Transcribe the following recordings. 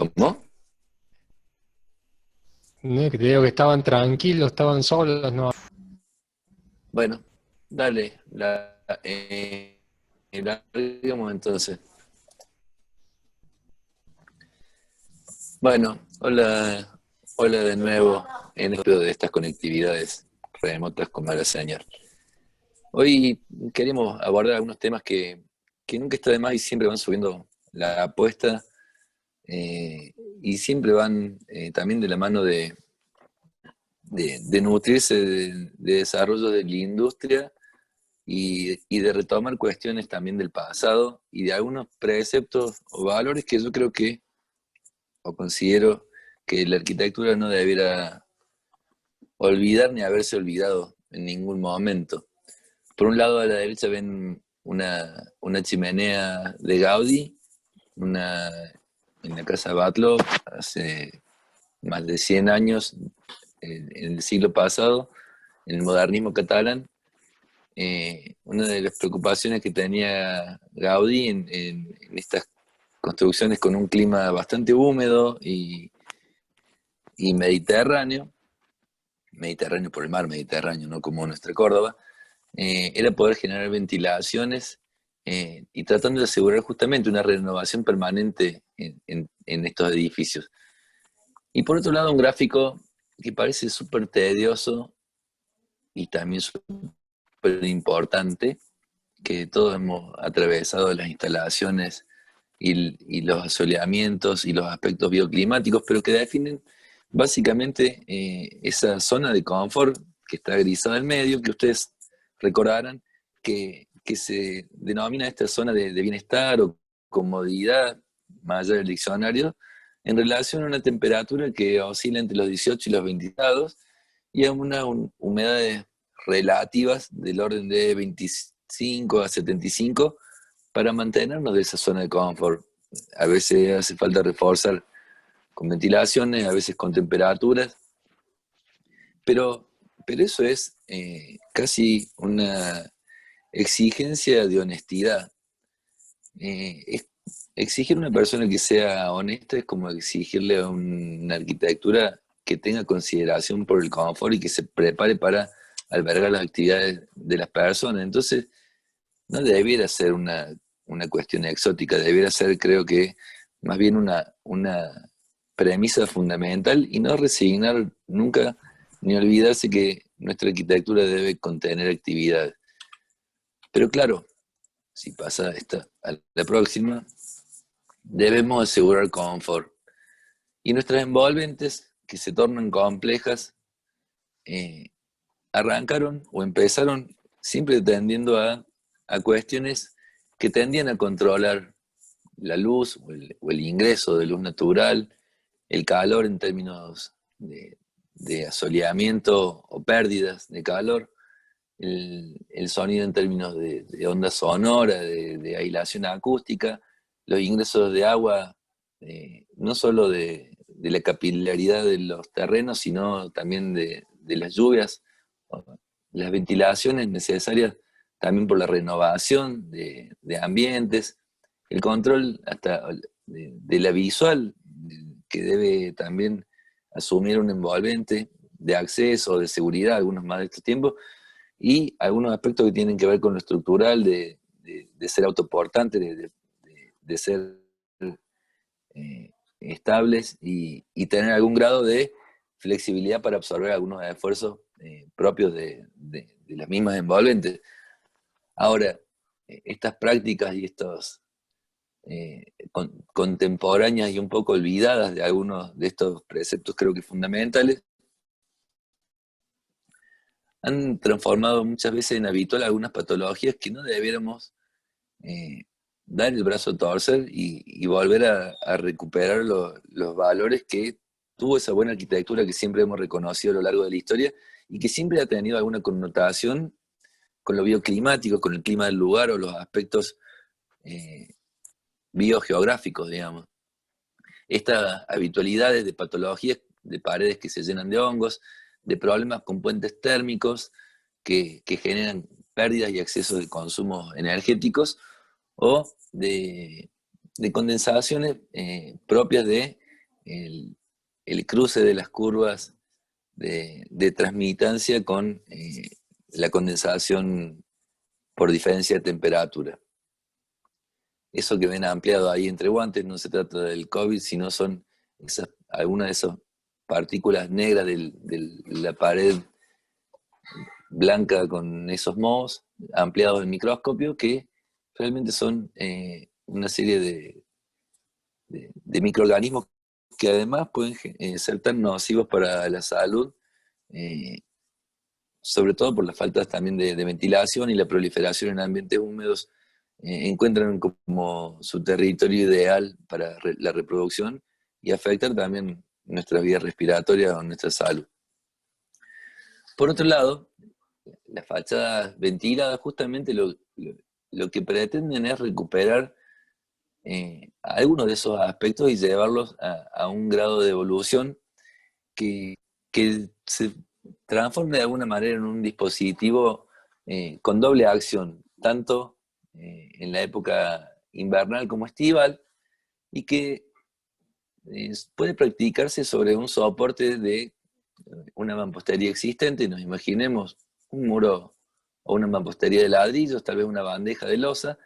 ¿Cómo? No, que te digo que estaban tranquilos, estaban solos, no. Bueno, dale, larguemos entonces. Bueno, hola de nuevo en esto de estas conectividades remotas con mala señal. Hoy queremos abordar algunos temas que nunca está de más y siempre van subiendo la apuesta y siempre van también de la mano de nutrirse de desarrollo de la industria y de retomar cuestiones también del pasado y de algunos preceptos o valores que yo creo que, o considero que la arquitectura no debiera olvidar ni haberse olvidado en ningún momento. Por un lado, a la derecha ven una chimenea de Gaudí, una, en la casa Batlló, hace más de 100 años, en el siglo pasado, en el modernismo catalán. Una de las preocupaciones que tenía Gaudí en estas construcciones con un clima bastante húmedo y mediterráneo por el mar Mediterráneo, no como nuestra Córdoba, era poder generar ventilaciones y tratando de asegurar justamente una renovación permanente en estos edificios. Y por otro lado, un gráfico que parece súper tedioso y también súper importante, que todos hemos atravesado las instalaciones y los asoleamientos y los aspectos bioclimáticos, pero que definen básicamente esa zona de confort que está grisada al medio, que ustedes recordarán que se denomina esta zona de bienestar o comodidad, más allá del diccionario, en relación a una temperatura que oscila entre los 18 y los 20 grados y a una humedades relativas del orden de 25 a 75 para mantenernos de esa zona de confort. A veces hace falta reforzar con ventilaciones, a veces con temperaturas, pero, pero eso es casi una exigencia de honestidad. Exigir a una persona que sea honesta es como exigirle a una arquitectura que tenga consideración por el confort y que se prepare para albergar las actividades de las personas. Entonces, no debiera ser una cuestión exótica, debiera ser, creo que, más bien una premisa fundamental y no resignar nunca ni olvidarse que nuestra arquitectura debe contener actividad. Pero claro, si pasa esta a la próxima, debemos asegurar confort. Y nuestras envolventes, que se tornan complejas, eh, arrancaron o empezaron siempre tendiendo a cuestiones que tendían a controlar la luz o el ingreso de luz natural, el calor en términos de asoleamiento o pérdidas de calor, el sonido en términos de onda sonora, de aislación acústica, los ingresos de agua, no solo de la capilaridad de los terrenos, sino también de las lluvias, las ventilaciones necesarias también por la renovación de ambientes, el control hasta de la visual que debe también asumir un envolvente de acceso, de seguridad, algunos más de estos tiempos, y algunos aspectos que tienen que ver con lo estructural, de ser autoportante, de ser estables y tener algún grado de flexibilidad para absorber algunos esfuerzos propios de las mismas envolventes. Ahora, estas prácticas y estos contemporáneas y un poco olvidadas de algunos de estos preceptos creo que fundamentales, han transformado muchas veces en habitual algunas patologías que no debiéramos eh, dar el brazo a torcer y volver a recuperar los valores que tuvo esa buena arquitectura que siempre hemos reconocido a lo largo de la historia y que siempre ha tenido alguna connotación con lo bioclimático, con el clima del lugar o los aspectos eh, biogeográficos, digamos. Estas habitualidades de patologías de paredes que se llenan de hongos, de problemas con puentes térmicos que generan pérdidas y excesos de consumos energéticos o de condensaciones propias de el, el cruce de las curvas de transmitancia con la condensación por diferencia de temperatura. Eso que ven ampliado ahí entre guantes no se trata del COVID, sino son algunas de esas partículas negras de la pared blanca con esos mohos ampliados en microscopio que realmente son una serie de microorganismos que además pueden ser tan nocivos para la salud, eh, sobre todo por las faltas también de ventilación y la proliferación en ambientes húmedos, encuentran como su territorio ideal para la reproducción y afectan también nuestras vías respiratorias o nuestra salud. Por otro lado, las fachadas ventiladas justamente lo que pretenden es recuperar algunos de esos aspectos y llevarlos a un grado de evolución que se transforme de alguna manera en un dispositivo con doble acción, tanto en la época invernal como estival, y que puede practicarse sobre un soporte de una mampostería existente. Nos imaginemos un muro o una mampostería de ladrillos, tal vez una bandeja de losa,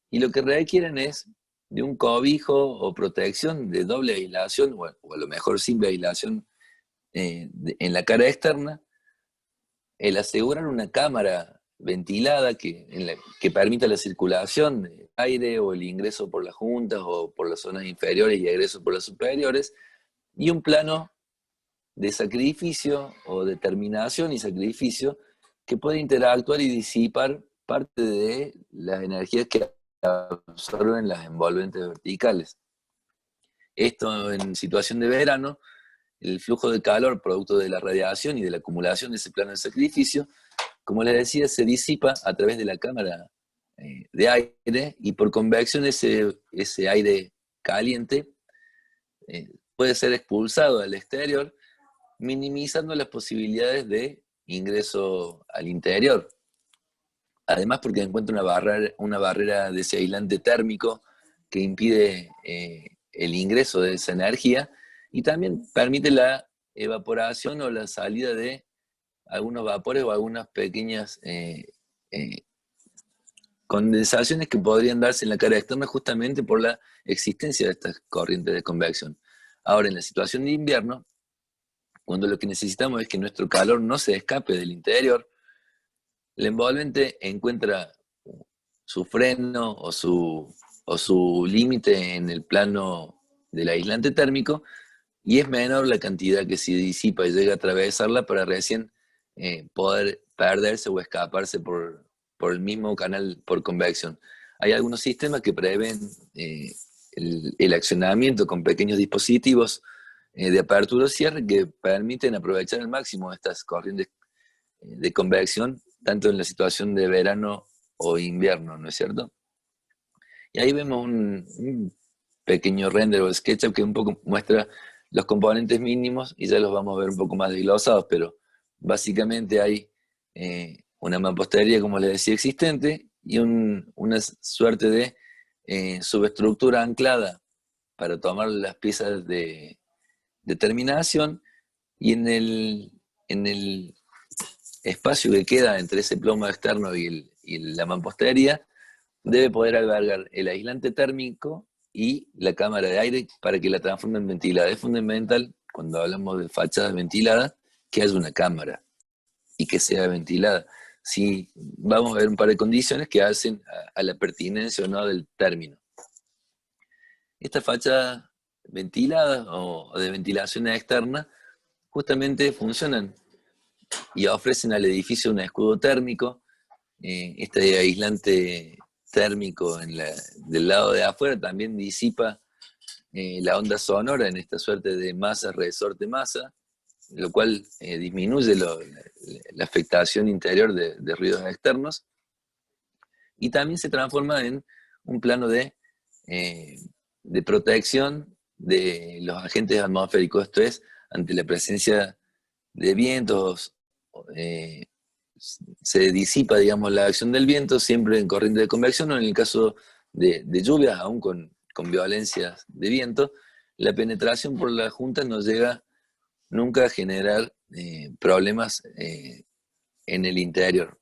y lo que requieren es de un cobijo o protección de doble aislación, o a lo mejor simple aislación en la cara externa, el asegurar una cámara ventilada que permita la circulación de aire o el ingreso por las juntas o por las zonas inferiores y egreso por las superiores, y un plano de sacrificio o determinación y sacrificio que puede interactuar y disipar parte de las energías que absorben las envolventes verticales. Esto en situación de verano, el flujo de calor producto de la radiación y de la acumulación de ese plano de sacrificio, como les decía, se disipa a través de la cámara de aire, y por convección ese aire caliente puede ser expulsado al exterior, minimizando las posibilidades de ingreso al interior. Además, porque encuentra una barrera de ese aislante térmico que impide el ingreso de esa energía, y también permite la evaporación o la salida de algunos vapores o algunas pequeñas eh, condensaciones que podrían darse en la cara externa justamente por la existencia de estas corrientes de convección. Ahora, en la situación de invierno, cuando lo que necesitamos es que nuestro calor no se escape del interior, el envolvente encuentra su freno o su límite en el plano del aislante térmico, y es menor la cantidad que se disipa y llega a atravesarla para recién poder perderse o escaparse por el mismo canal por convección. Hay algunos sistemas que prevén el accionamiento con pequeños dispositivos de apertura o cierre que permiten aprovechar al máximo estas corrientes de convección, tanto en la situación de verano o invierno, ¿no es cierto? Y ahí vemos un pequeño render o SketchUp que un poco muestra los componentes mínimos, y ya los vamos a ver un poco más desglosados, pero básicamente hay una mampostería, como les decía, existente, y una suerte de subestructura anclada para tomar las piezas de terminación, y en el espacio que queda entre ese plomo externo y la mampostería debe poder albergar el aislante térmico y la cámara de aire para que la transforme en ventilada. Es fundamental, cuando hablamos de fachadas ventiladas, que haya una cámara y que sea ventilada. Si vamos a ver un par de condiciones que hacen a la pertinencia o no del término. Estas fachadas ventiladas o de ventilación externa justamente funcionan y ofrecen al edificio un escudo térmico. Este aislante térmico del lado de afuera también disipa la onda sonora en esta suerte de masa resorte masa, lo cual disminuye la afectación interior de ruidos externos, y también se transforma en un plano de protección de los agentes atmosféricos, esto es, ante la presencia de vientos, se disipa, digamos, la acción del viento siempre en corriente de convección, o en el caso de lluvias, aún con violencias de viento, la penetración por las juntas no llega nunca a generar problemas en el interior.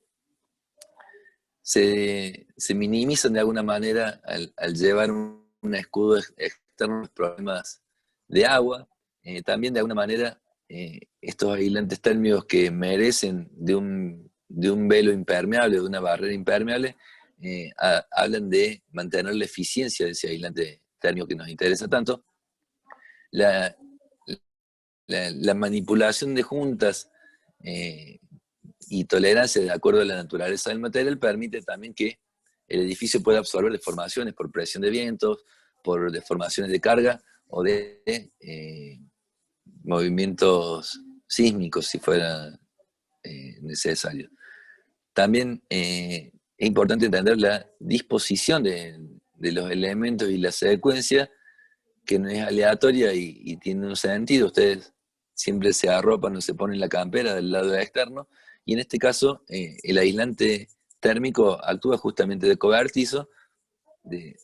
Se minimizan de alguna manera al llevar un escudo externo los problemas de agua. También de alguna manera estos aislantes térmicos que merecen de un velo impermeable, de una barrera impermeable, hablan de mantener la eficiencia de ese aislante térmico que nos interesa tanto. La, la manipulación de juntas y tolerancia de acuerdo a la naturaleza del material permite también que el edificio pueda absorber deformaciones por presión de vientos, por deformaciones de carga o de movimientos sísmicos si fuera necesario. También es importante entender la disposición de los elementos y la secuencia, que no es aleatoria y tiene un sentido. Ustedes siempre se arropan o se ponen la campera del lado externo, y en este caso el aislante térmico actúa justamente de cobertizo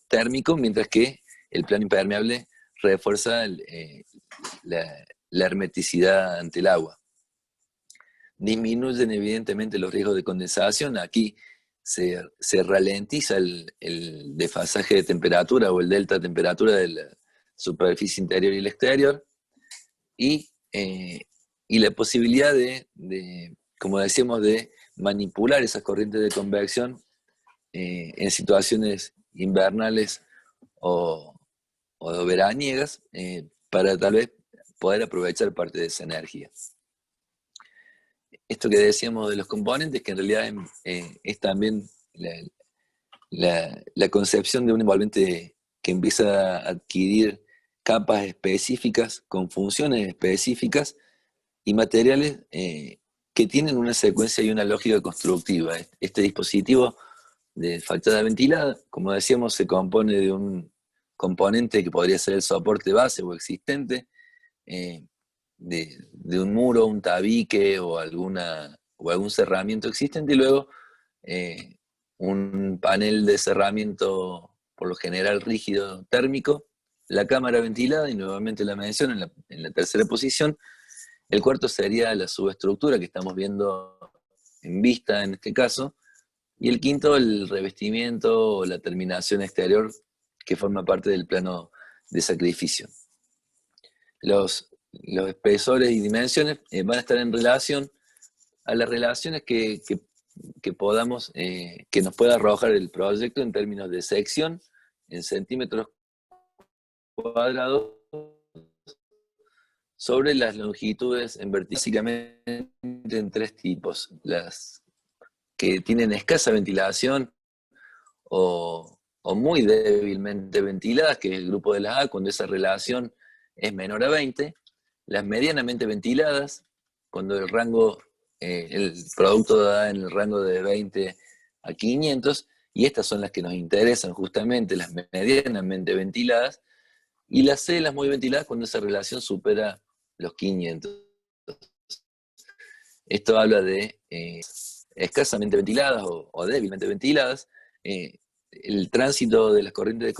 térmico, mientras que el plano impermeable refuerza la hermeticidad ante el agua. Disminuyen evidentemente los riesgos de condensación. Aquí se ralentiza el desfasaje de temperatura o el delta de temperatura de la superficie interior y el exterior, y la posibilidad como decíamos, de manipular esas corrientes de convección en situaciones invernales o veraniegas para tal vez poder aprovechar parte de esa energía. Esto que decíamos de los componentes, que en realidad es también la concepción de un envolvente que empieza a adquirir capas específicas con funciones específicas y materiales que tienen una secuencia y una lógica constructiva. Este dispositivo de fachada ventilada, como decíamos, se compone de un componente que podría ser el soporte base o existente, de un muro, un tabique o algún cerramiento existente, y luego un panel de cerramiento por lo general rígido térmico, la cámara ventilada, y nuevamente la menciono en la tercera posición. El cuarto sería la subestructura que estamos viendo en vista en este caso, y el quinto el revestimiento o la terminación exterior que forma parte del plano de sacrificio. Los espesores y dimensiones van a estar en relación a las relaciones que podamos, que nos pueda arrojar el proyecto en términos de sección, en centímetros cuadrados, sobre las longitudes básicamente en tres tipos: las que tienen escasa ventilación o muy débilmente ventiladas, que es el grupo de las A, cuando esa relación es menor a 20, las medianamente ventiladas, cuando el rango, el producto da en el rango de 20 a 500, y estas son las que nos interesan justamente, las medianamente ventiladas, y las C, las muy ventiladas, cuando esa relación supera los 500. Esto habla de escasamente ventiladas o débilmente ventiladas. El tránsito de las corrientes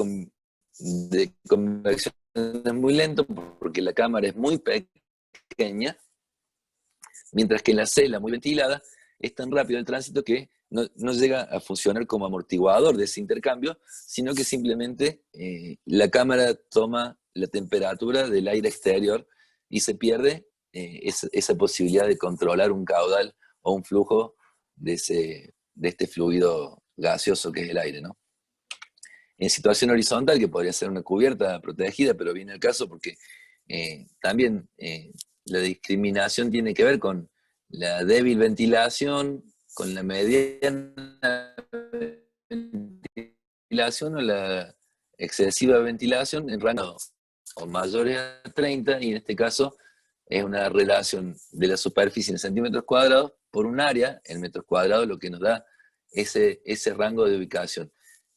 de convección es muy lento porque la cámara es muy pequeña, mientras que en la C, muy ventilada, es tan rápido el tránsito que no llega a funcionar como amortiguador de ese intercambio, sino que simplemente la cámara toma la temperatura del aire exterior y se pierde esa posibilidad de controlar un caudal o un flujo de este fluido gaseoso que es el aire, ¿no? En situación horizontal, que podría ser una cubierta protegida, pero viene el caso porque también la discriminación tiene que ver con la débil ventilación, con la mediana ventilación o la excesiva ventilación en rangos o mayores a 30, y en este caso es una relación de la superficie en centímetros cuadrados por un área en metros cuadrados, lo que nos da ese rango de ubicación.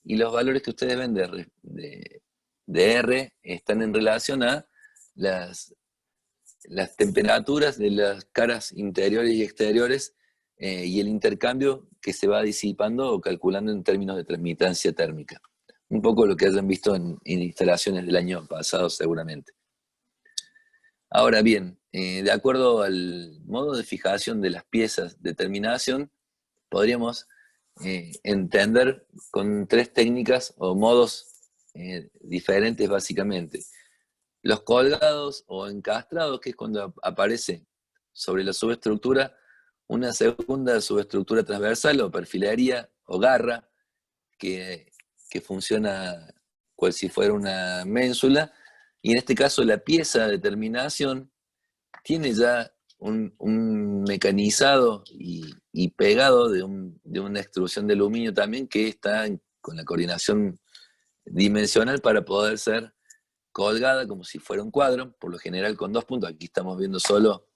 Y los valores que ustedes ven de R están en relación a las temperaturas de las caras interiores y exteriores y el intercambio que se va disipando o calculando en términos de transmitancia térmica. Un poco lo que hayan visto en instalaciones del año pasado seguramente. Ahora bien, de acuerdo al modo de fijación de las piezas de terminación, podríamos entender con tres técnicas o modos diferentes básicamente. Los colgados o encastrados, que es cuando aparece sobre la subestructura una segunda subestructura transversal o perfilería o garra que, que funciona cual si fuera una ménsula, y en este caso la pieza de terminación tiene ya un mecanizado y pegado de una extrusión de aluminio también que está con la coordinación dimensional para poder ser colgada como si fuera un cuadro, por lo general con dos puntos. Aquí estamos viendo solo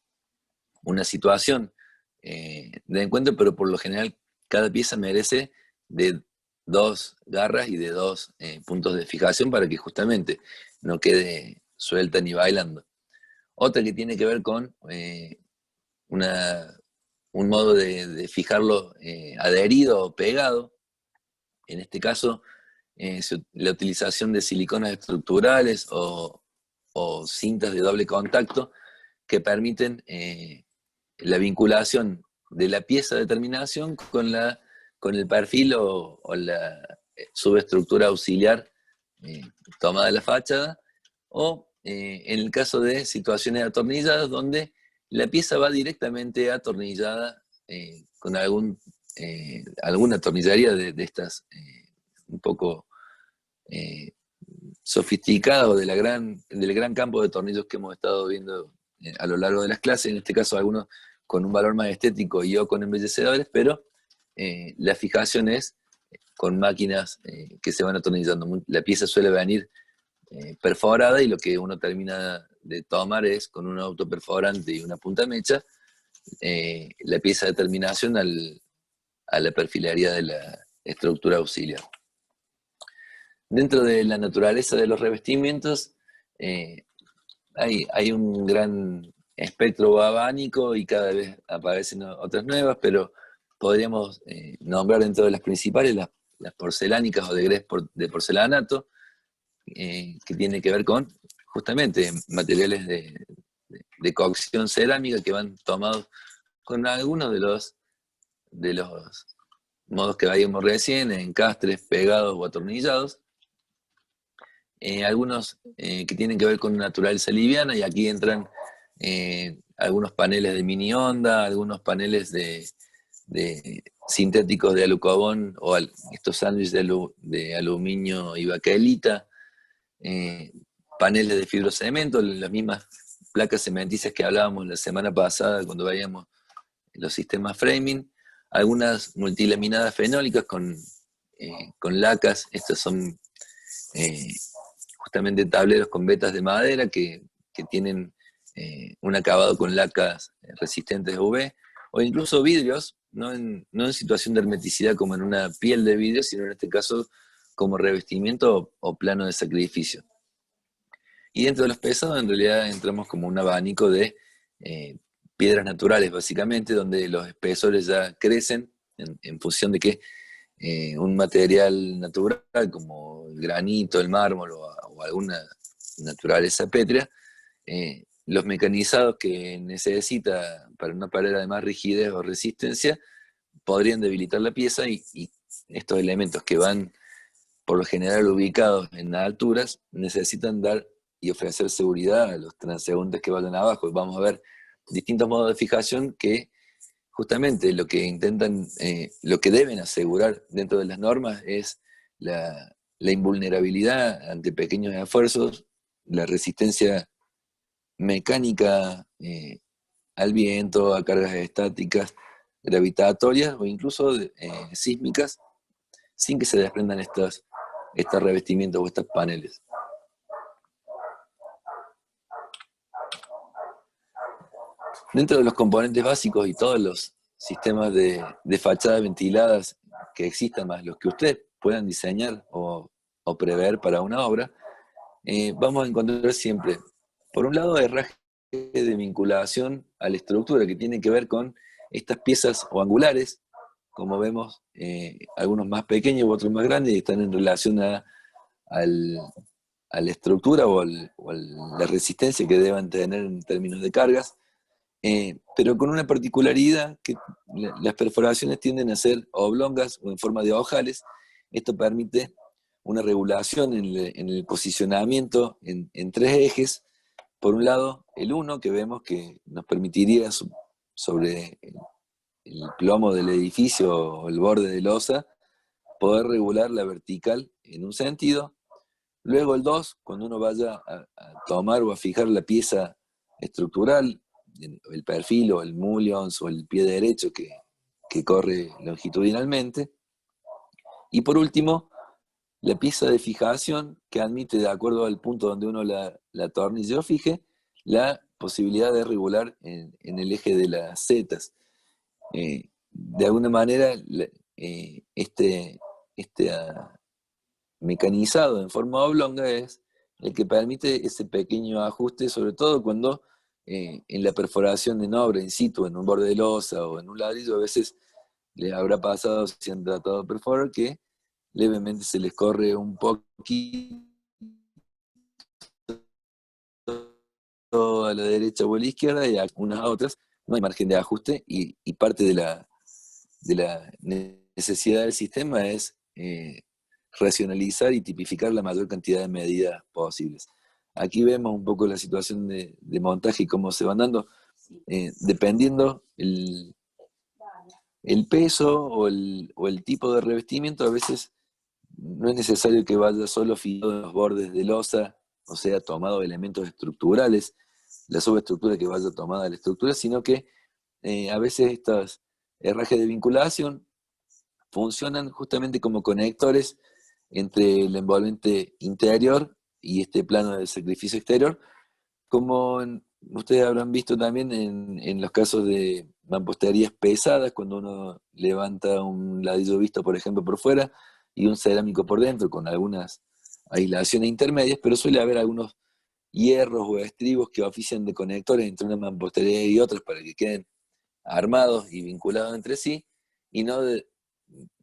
una situación de encuentro, pero por lo general cada pieza merece de dos garras y de dos puntos de fijación para que justamente no quede suelta ni bailando. Otra que tiene que ver con un modo de fijarlo adherido o pegado. En este caso, la utilización de siliconas estructurales o cintas de doble contacto que permiten la vinculación de la pieza de terminación con el perfil o la subestructura auxiliar tomada de la fachada, o en el caso de situaciones atornilladas donde la pieza va directamente atornillada con alguna atornillería de estas un poco sofisticadas o del gran campo de tornillos que hemos estado viendo a lo largo de las clases, en este caso algunos con un valor más estético y o con embellecedores, pero la fijación es con máquinas que se van atornillando. La pieza suele venir perforada y lo que uno termina de tomar es con un autoperforante y una punta mecha la pieza de terminación a la perfilaría de la estructura auxiliar. Dentro de la naturaleza de los revestimientos eh, hay un gran espectro abanico y cada vez aparecen otras nuevas, pero podríamos nombrar dentro de las principales las porcelánicas o de grés de porcelanato, que tiene que ver con justamente materiales de cocción cerámica que van tomados con algunos de los modos que veíamos recién, encastres, pegados o atornillados. Algunos que tienen que ver con naturaleza liviana, y aquí entran algunos paneles de mini onda, algunos paneles de sintéticos de alucobón o estos sándwiches de aluminio y baquelita, paneles de fibrocemento, las mismas placas cementicias que hablábamos la semana pasada cuando veíamos los sistemas framing, algunas multilaminadas fenólicas con lacas. Estas son justamente tableros con vetas de madera que tienen un acabado con lacas resistentes a UV, o incluso vidrios, no en situación de hermeticidad como en una piel de vidrio, sino en este caso como revestimiento o plano de sacrificio. Y dentro de los pesados en realidad entramos como un abanico de piedras naturales, básicamente, donde los espesores ya crecen en función de que un material natural como el granito, el mármol o alguna naturaleza pétrea, los mecanizados que necesita para una pared de más rigidez o resistencia podrían debilitar la pieza, y estos elementos que van por lo general ubicados en alturas necesitan dar y ofrecer seguridad a los transeúntes que vayan abajo. Vamos a ver distintos modos de fijación que justamente lo que intentan, lo que deben asegurar dentro de las normas es la invulnerabilidad ante pequeños esfuerzos, la resistencia mecánica al viento, a cargas estáticas, gravitatorias o incluso sísmicas, sin que se desprendan estos revestimientos o estos paneles. Dentro de los componentes básicos y todos los sistemas de fachadas ventiladas que existan, más los que ustedes puedan diseñar o prever para una obra, vamos a encontrar siempre, por un lado, herraje de vinculación a la estructura, que tiene que ver con estas piezas o angulares, como vemos, algunos más pequeños u otros más grandes, y están en relación al a la estructura o a la resistencia que deban tener en términos de cargas, pero con una particularidad que las perforaciones tienden a ser oblongas o en forma de ojales. Esto permite una regulación en el posicionamiento en tres ejes. Por un lado, el 1, que vemos que nos permitiría sobre el plomo del edificio o el borde de losa, poder regular la vertical en un sentido. Luego el 2, cuando uno vaya a tomar o a fijar la pieza estructural, el perfil o el mullions o el pie derecho que corre longitudinalmente. Y por último, la pieza de fijación que admite, de acuerdo al punto donde uno la atornille o fije, la posibilidad de regular en el eje de las zetas. De alguna manera, este mecanizado en forma oblonga es el que permite ese pequeño ajuste, sobre todo cuando en la perforación en obra, in situ, en un borde de losa o en un ladrillo, a veces les habrá pasado, si han tratado de perforar, que levemente se les corre un poquito a la derecha o a la izquierda y a unas a otras no hay margen de ajuste y parte de la necesidad del sistema es racionalizar y tipificar la mayor cantidad de medidas posibles. Aquí vemos un poco la situación de montaje y cómo se van dando, dependiendo el peso o el tipo de revestimiento. A veces no es necesario que vaya solo fijado en los bordes de losa, o sea, tomado elementos estructurales, la subestructura que vaya tomada de la estructura, sino que a veces estos herrajes de vinculación funcionan justamente como conectores entre el envolvente interior y este plano de sacrificio exterior, como ustedes habrán visto también en los casos de mamposterías pesadas, cuando uno levanta un ladrillo visto, por ejemplo, por fuera, y un cerámico por dentro, con algunas aislaciones intermedias, pero suele haber algunos hierros o estribos que ofician de conectores entre una mampostería y otras para que queden armados y vinculados entre sí, y no,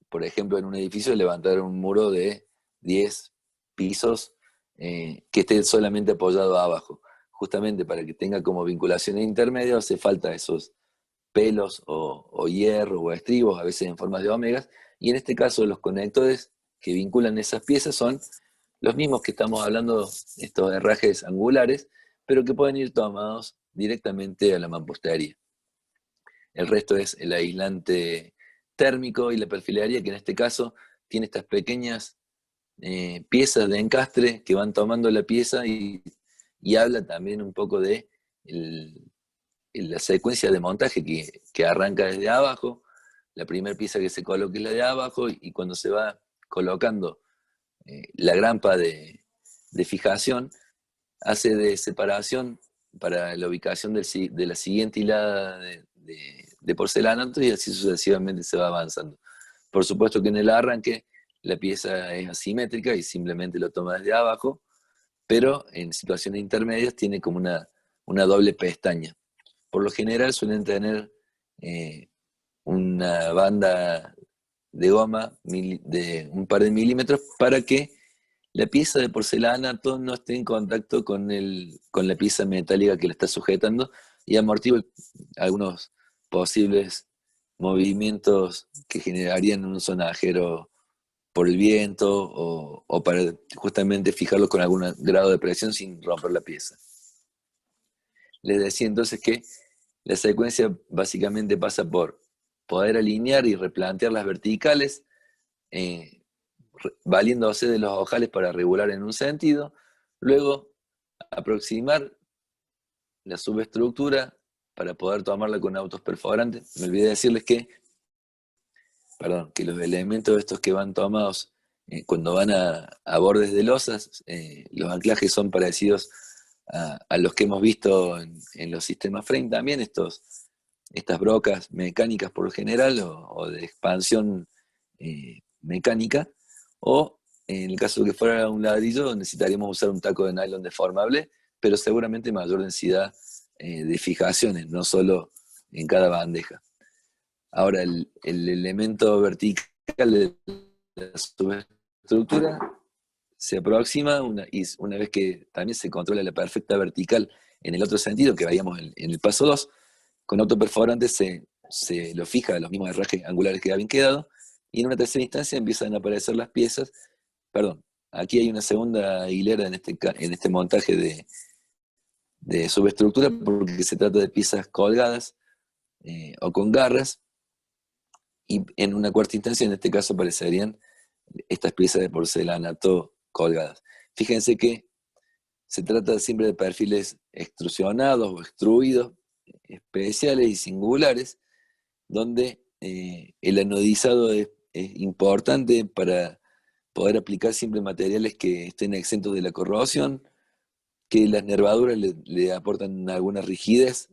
por ejemplo, en un edificio levantar un muro de 10 pisos que esté solamente apoyado abajo. Justamente para que tenga como vinculación intermedia hace falta esos pelos o hierro o estribos, a veces en forma de omegas, y en este caso los conectores que vinculan esas piezas son los mismos que estamos hablando, estos herrajes angulares, pero que pueden ir tomados directamente a la mampostería. El resto es el aislante térmico y la perfilaría, que en este caso tiene estas pequeñas piezas de encastre que van tomando la pieza y habla también un poco de la secuencia de montaje que arranca desde abajo. La primera pieza que se coloca es la de abajo y cuando se va colocando la grampa de fijación, hace de separación para la ubicación de la siguiente hilada de porcelanato y así sucesivamente se va avanzando. Por supuesto que en el arranque la pieza es asimétrica y simplemente lo toma desde abajo, pero en situaciones intermedias tiene como una doble pestaña. Por lo general suelen tener una banda de goma de un par de milímetros para que la pieza de porcelanato no esté en contacto con la pieza metálica que la está sujetando y amortigua algunos posibles movimientos que generarían un sonajero por el viento o para justamente fijarlo con algún grado de presión sin romper la pieza. Les decía entonces que la secuencia básicamente pasa por poder alinear y replantear las verticales, valiéndose de los ojales para regular en un sentido, luego aproximar la subestructura para poder tomarla con autos perforantes. Me olvidé decirles que los elementos estos que van tomados cuando van a bordes de losas, los anclajes son parecidos a los que hemos visto en los sistemas frame también, estas brocas mecánicas por lo general o de expansión mecánica, o en el caso de que fuera un ladrillo necesitaríamos usar un taco de nylon deformable, pero seguramente mayor densidad de fijaciones, no solo en cada bandeja. Ahora, el elemento vertical de la subestructura se aproxima, y una vez que también se controla la perfecta vertical en el otro sentido que veíamos en el paso 2, con autoperforante se lo fija a los mismos herrajes angulares que habían quedado, y en una tercera instancia empiezan a aparecer las piezas. Perdón, aquí hay una segunda hilera en este montaje de subestructura, porque se trata de piezas colgadas o con garras, y en una cuarta instancia, en este caso, aparecerían estas piezas de porcelanato colgadas. Fíjense que se trata siempre de perfiles extrusionados o extruidos, especiales y singulares, donde el anodizado es importante para poder aplicar siempre materiales que estén exentos de la corrosión, que las nervaduras le aportan alguna rigidez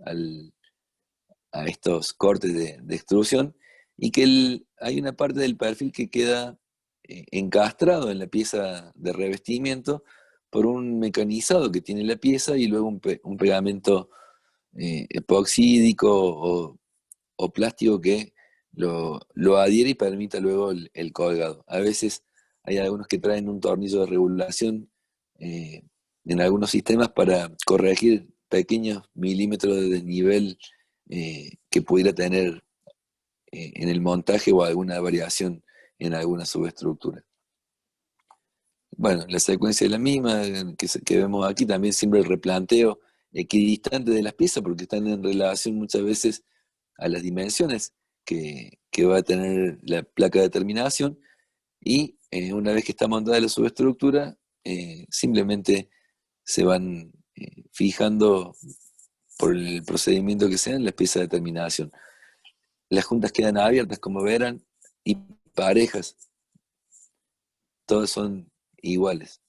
a estos cortes de extrusión, y que hay una parte del perfil que queda encastrado en la pieza de revestimiento por un mecanizado que tiene la pieza, y luego un pegamento epoxídico o plástico que lo adhiere y permita luego el colgado. A veces hay algunos que traen un tornillo de regulación en algunos sistemas para corregir pequeños milímetros de desnivel que pudiera tener en el montaje o alguna variación en alguna subestructura. Bueno, la secuencia es la misma que vemos aquí, también siempre el replanteo equidistante de las piezas, porque están en relación muchas veces a las dimensiones que va a tener la placa de terminación, y una vez que está montada la subestructura, simplemente se van fijando por el procedimiento que sea en las piezas de terminación. Las juntas quedan abiertas, como verán, y parejas, todas son iguales.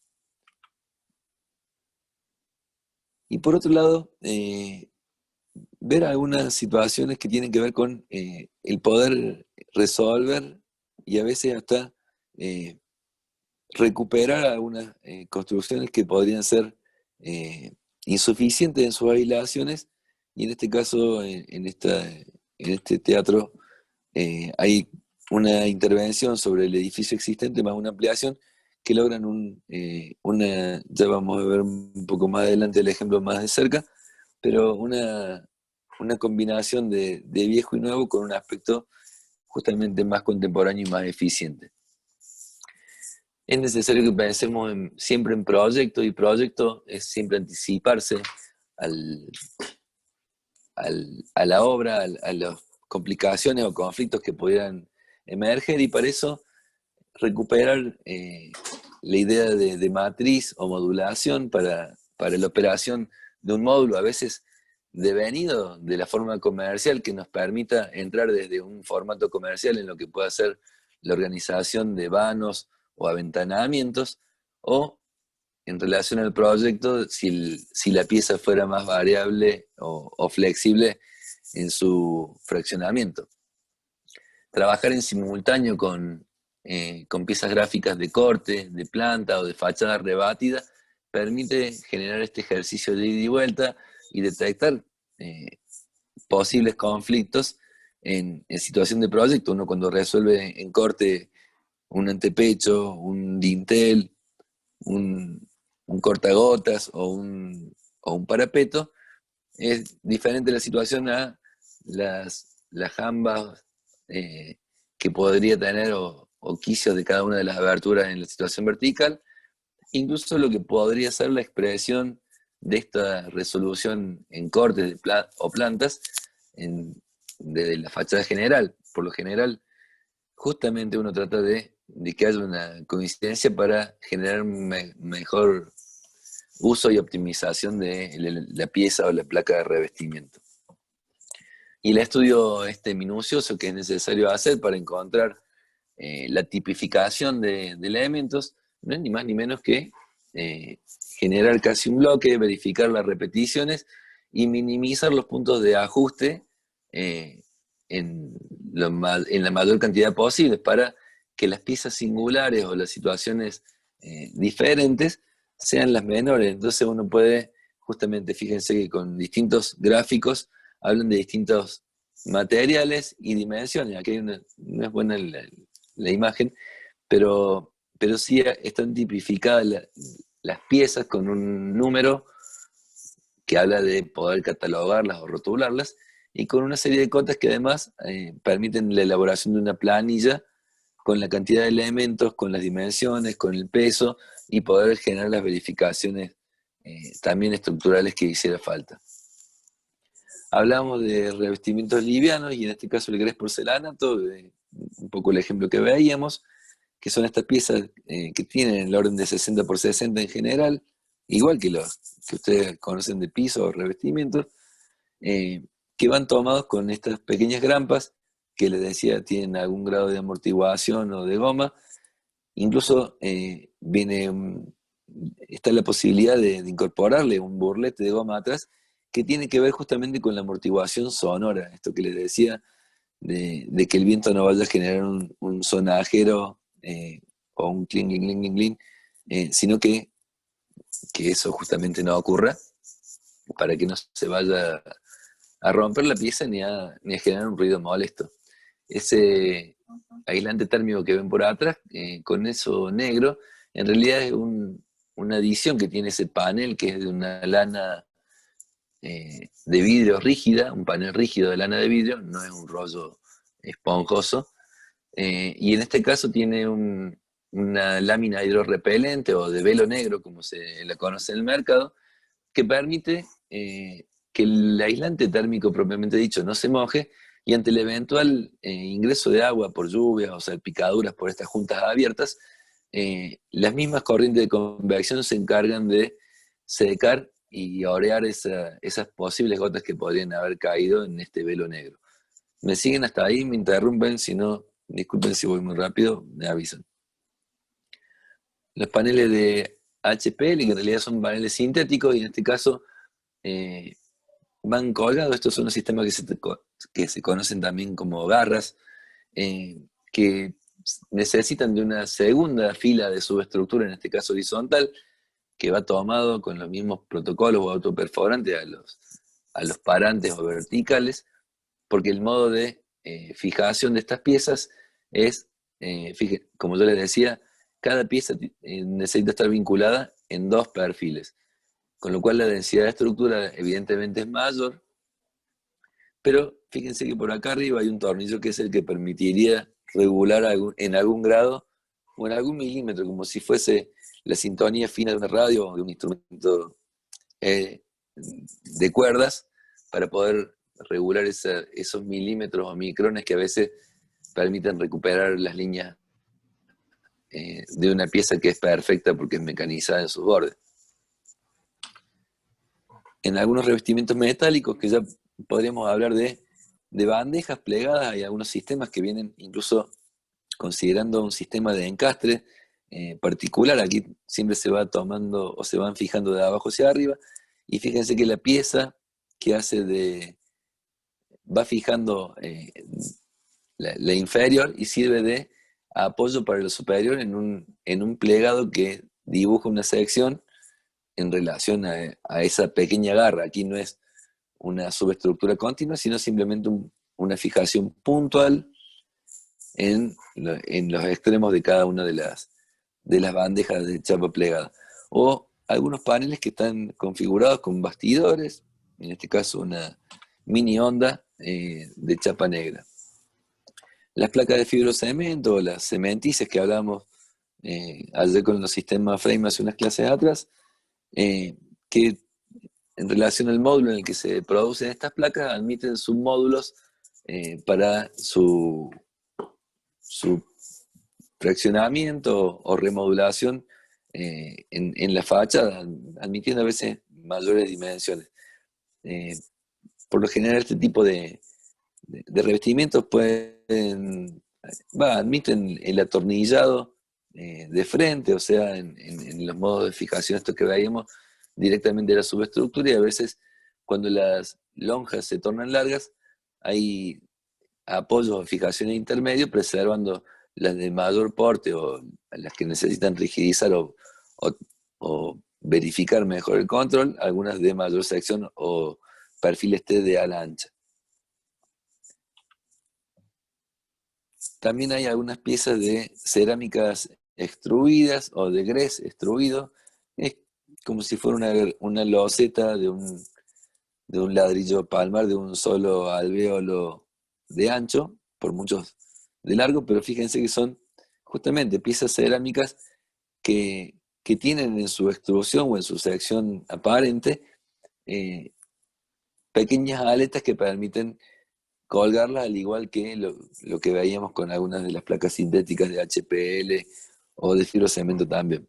Y por otro lado, ver algunas situaciones que tienen que ver con el poder resolver y a veces hasta recuperar algunas construcciones que podrían ser insuficientes en sus aislaciones, y en este caso, en este teatro, hay una intervención sobre el edificio existente más una ampliación que logran ya vamos a ver un poco más adelante el ejemplo más de cerca, pero una combinación de viejo y nuevo con un aspecto justamente más contemporáneo y más eficiente. Es necesario que pensemos siempre en proyecto, y proyecto es siempre anticiparse a la obra, a las complicaciones o conflictos que pudieran emerger, y para eso recuperar la idea de matriz o modulación para la operación de un módulo, a veces devenido de la forma comercial, que nos permita entrar desde un formato comercial en lo que pueda ser la organización de vanos o aventanamientos, o en relación al proyecto, si la pieza fuera más variable o flexible en su fraccionamiento. Trabajar en simultáneo con piezas gráficas de corte, de planta o de fachada rebatida permite generar este ejercicio de ida y vuelta y detectar posibles conflictos en situación de proyecto. Uno, cuando resuelve en corte un antepecho, un dintel, un cortagotas o un parapeto, es diferente la situación a las jambas que podría tener o quicios de cada una de las aberturas en la situación vertical, incluso lo que podría ser la expresión de esta resolución en cortes o plantas de la fachada general. Por lo general, justamente uno trata de que haya una coincidencia para generar mejor uso y optimización de la pieza o la placa de revestimiento. Y el estudio minucioso que es necesario hacer para encontrar la tipificación de elementos no es ni más ni menos que generar casi un bloque, verificar las repeticiones y minimizar los puntos de ajuste en la mayor cantidad posible, para que las piezas singulares o las situaciones diferentes sean las menores. Entonces uno puede, justamente, fíjense que con distintos gráficos hablan de distintos materiales y dimensiones. Aquí no es buena la imagen, pero pero sí están tipificadas las piezas con un número que habla de poder catalogarlas o rotularlas, y con una serie de cotas que además permiten la elaboración de una planilla con la cantidad de elementos, con las dimensiones, con el peso, y poder generar las verificaciones también estructurales que hiciera falta. Hablamos de revestimientos livianos, y en este caso el grés porcelanato, un poco el ejemplo que veíamos, que son estas piezas que tienen el orden de 60 por 60 en general, igual que los que ustedes conocen de piso o revestimientos, que van tomados con estas pequeñas grampas, que les decía tienen algún grado de amortiguación o de goma. Incluso está la posibilidad de incorporarle un burlete de goma atrás, que tiene que ver justamente con la amortiguación sonora, esto que les decía, de que el viento no vaya a generar un sonajero o un cling, cling, cling, cling, cling, sino que eso justamente no ocurra, para que no se vaya a romper la pieza ni a generar un ruido molesto. Ese aislante térmico que ven por atrás, con eso negro, en realidad es una adición que tiene ese panel, que es de una lana de vidrio rígida, un panel rígido de lana de vidrio, no es un rollo esponjoso, y en este caso tiene una lámina hidrorrepelente o de velo negro, como se la conoce en el mercado, que permite que el aislante térmico propiamente dicho no se moje, y ante el eventual ingreso de agua por lluvia o salpicaduras por estas juntas abiertas, las mismas corrientes de convección se encargan de secar y orear esas posibles gotas que podrían haber caído en este velo negro. ¿Me siguen hasta ahí? ¿Me interrumpen? Si no, disculpen si voy muy rápido, me avisan. Los paneles de HPL, que en realidad son paneles sintéticos, y en este caso van colgados. Estos son los sistemas que se conocen también como garras, que necesitan de una segunda fila de subestructura, en este caso horizontal, que va tomado con los mismos protocolos o autoperforantes a los parantes o verticales, porque el modo de fijación de estas piezas es, como yo les decía, cada pieza necesita estar vinculada en dos perfiles, con lo cual la densidad de estructura evidentemente es mayor, pero fíjense que por acá arriba hay un tornillo que es el que permitiría regular en algún grado o en algún milímetro, como si fuese la sintonía fina de una radio o de un instrumento de cuerdas, para poder regular esos milímetros o micrones que a veces permiten recuperar las líneas de una pieza que es perfecta porque es mecanizada en sus bordes. En algunos revestimientos metálicos, que ya podríamos hablar de bandejas plegadas, hay algunos sistemas que vienen incluso considerando un sistema de encastre particular. Aquí siempre se va tomando o se van fijando de abajo hacia arriba, y fíjense que la pieza que va fijando la inferior, y sirve de apoyo para lo superior en un plegado que dibuja una sección en relación a esa pequeña garra. Aquí no es una subestructura continua, sino simplemente una fijación puntual en los extremos de cada una de las bandejas de chapa plegada. O algunos paneles que están configurados con bastidores, en este caso una mini onda de chapa negra. Las placas de fibrocemento, las cementicias que hablamos ayer con los sistemas frame hace unas clases atrás, que en relación al módulo en el que se producen estas placas, admiten submódulos para su fraccionamiento o remodulación en la fachada, admitiendo a veces mayores dimensiones. Por lo general, este tipo de revestimientos admiten el atornillado de frente, o sea, en los modos de fijación, esto que veíamos directamente de la subestructura, y a veces cuando las lonjas se tornan largas, hay apoyos o fijaciones intermedios, preservando las de mayor porte o las que necesitan rigidizar o verificar mejor el control, algunas de mayor sección o perfiles T de ala ancha. También hay algunas piezas de cerámicas extruidas o de gres extruido. Es como si fuera una loseta de un ladrillo palmar de un solo alvéolo de ancho, por muchos de largo, pero fíjense que son justamente piezas cerámicas que tienen en su extrusión o en su sección aparente eh, pequeñas aletas que permiten colgarlas, al igual que lo que veíamos con algunas de las placas sintéticas de HPL o de fibrocemento también.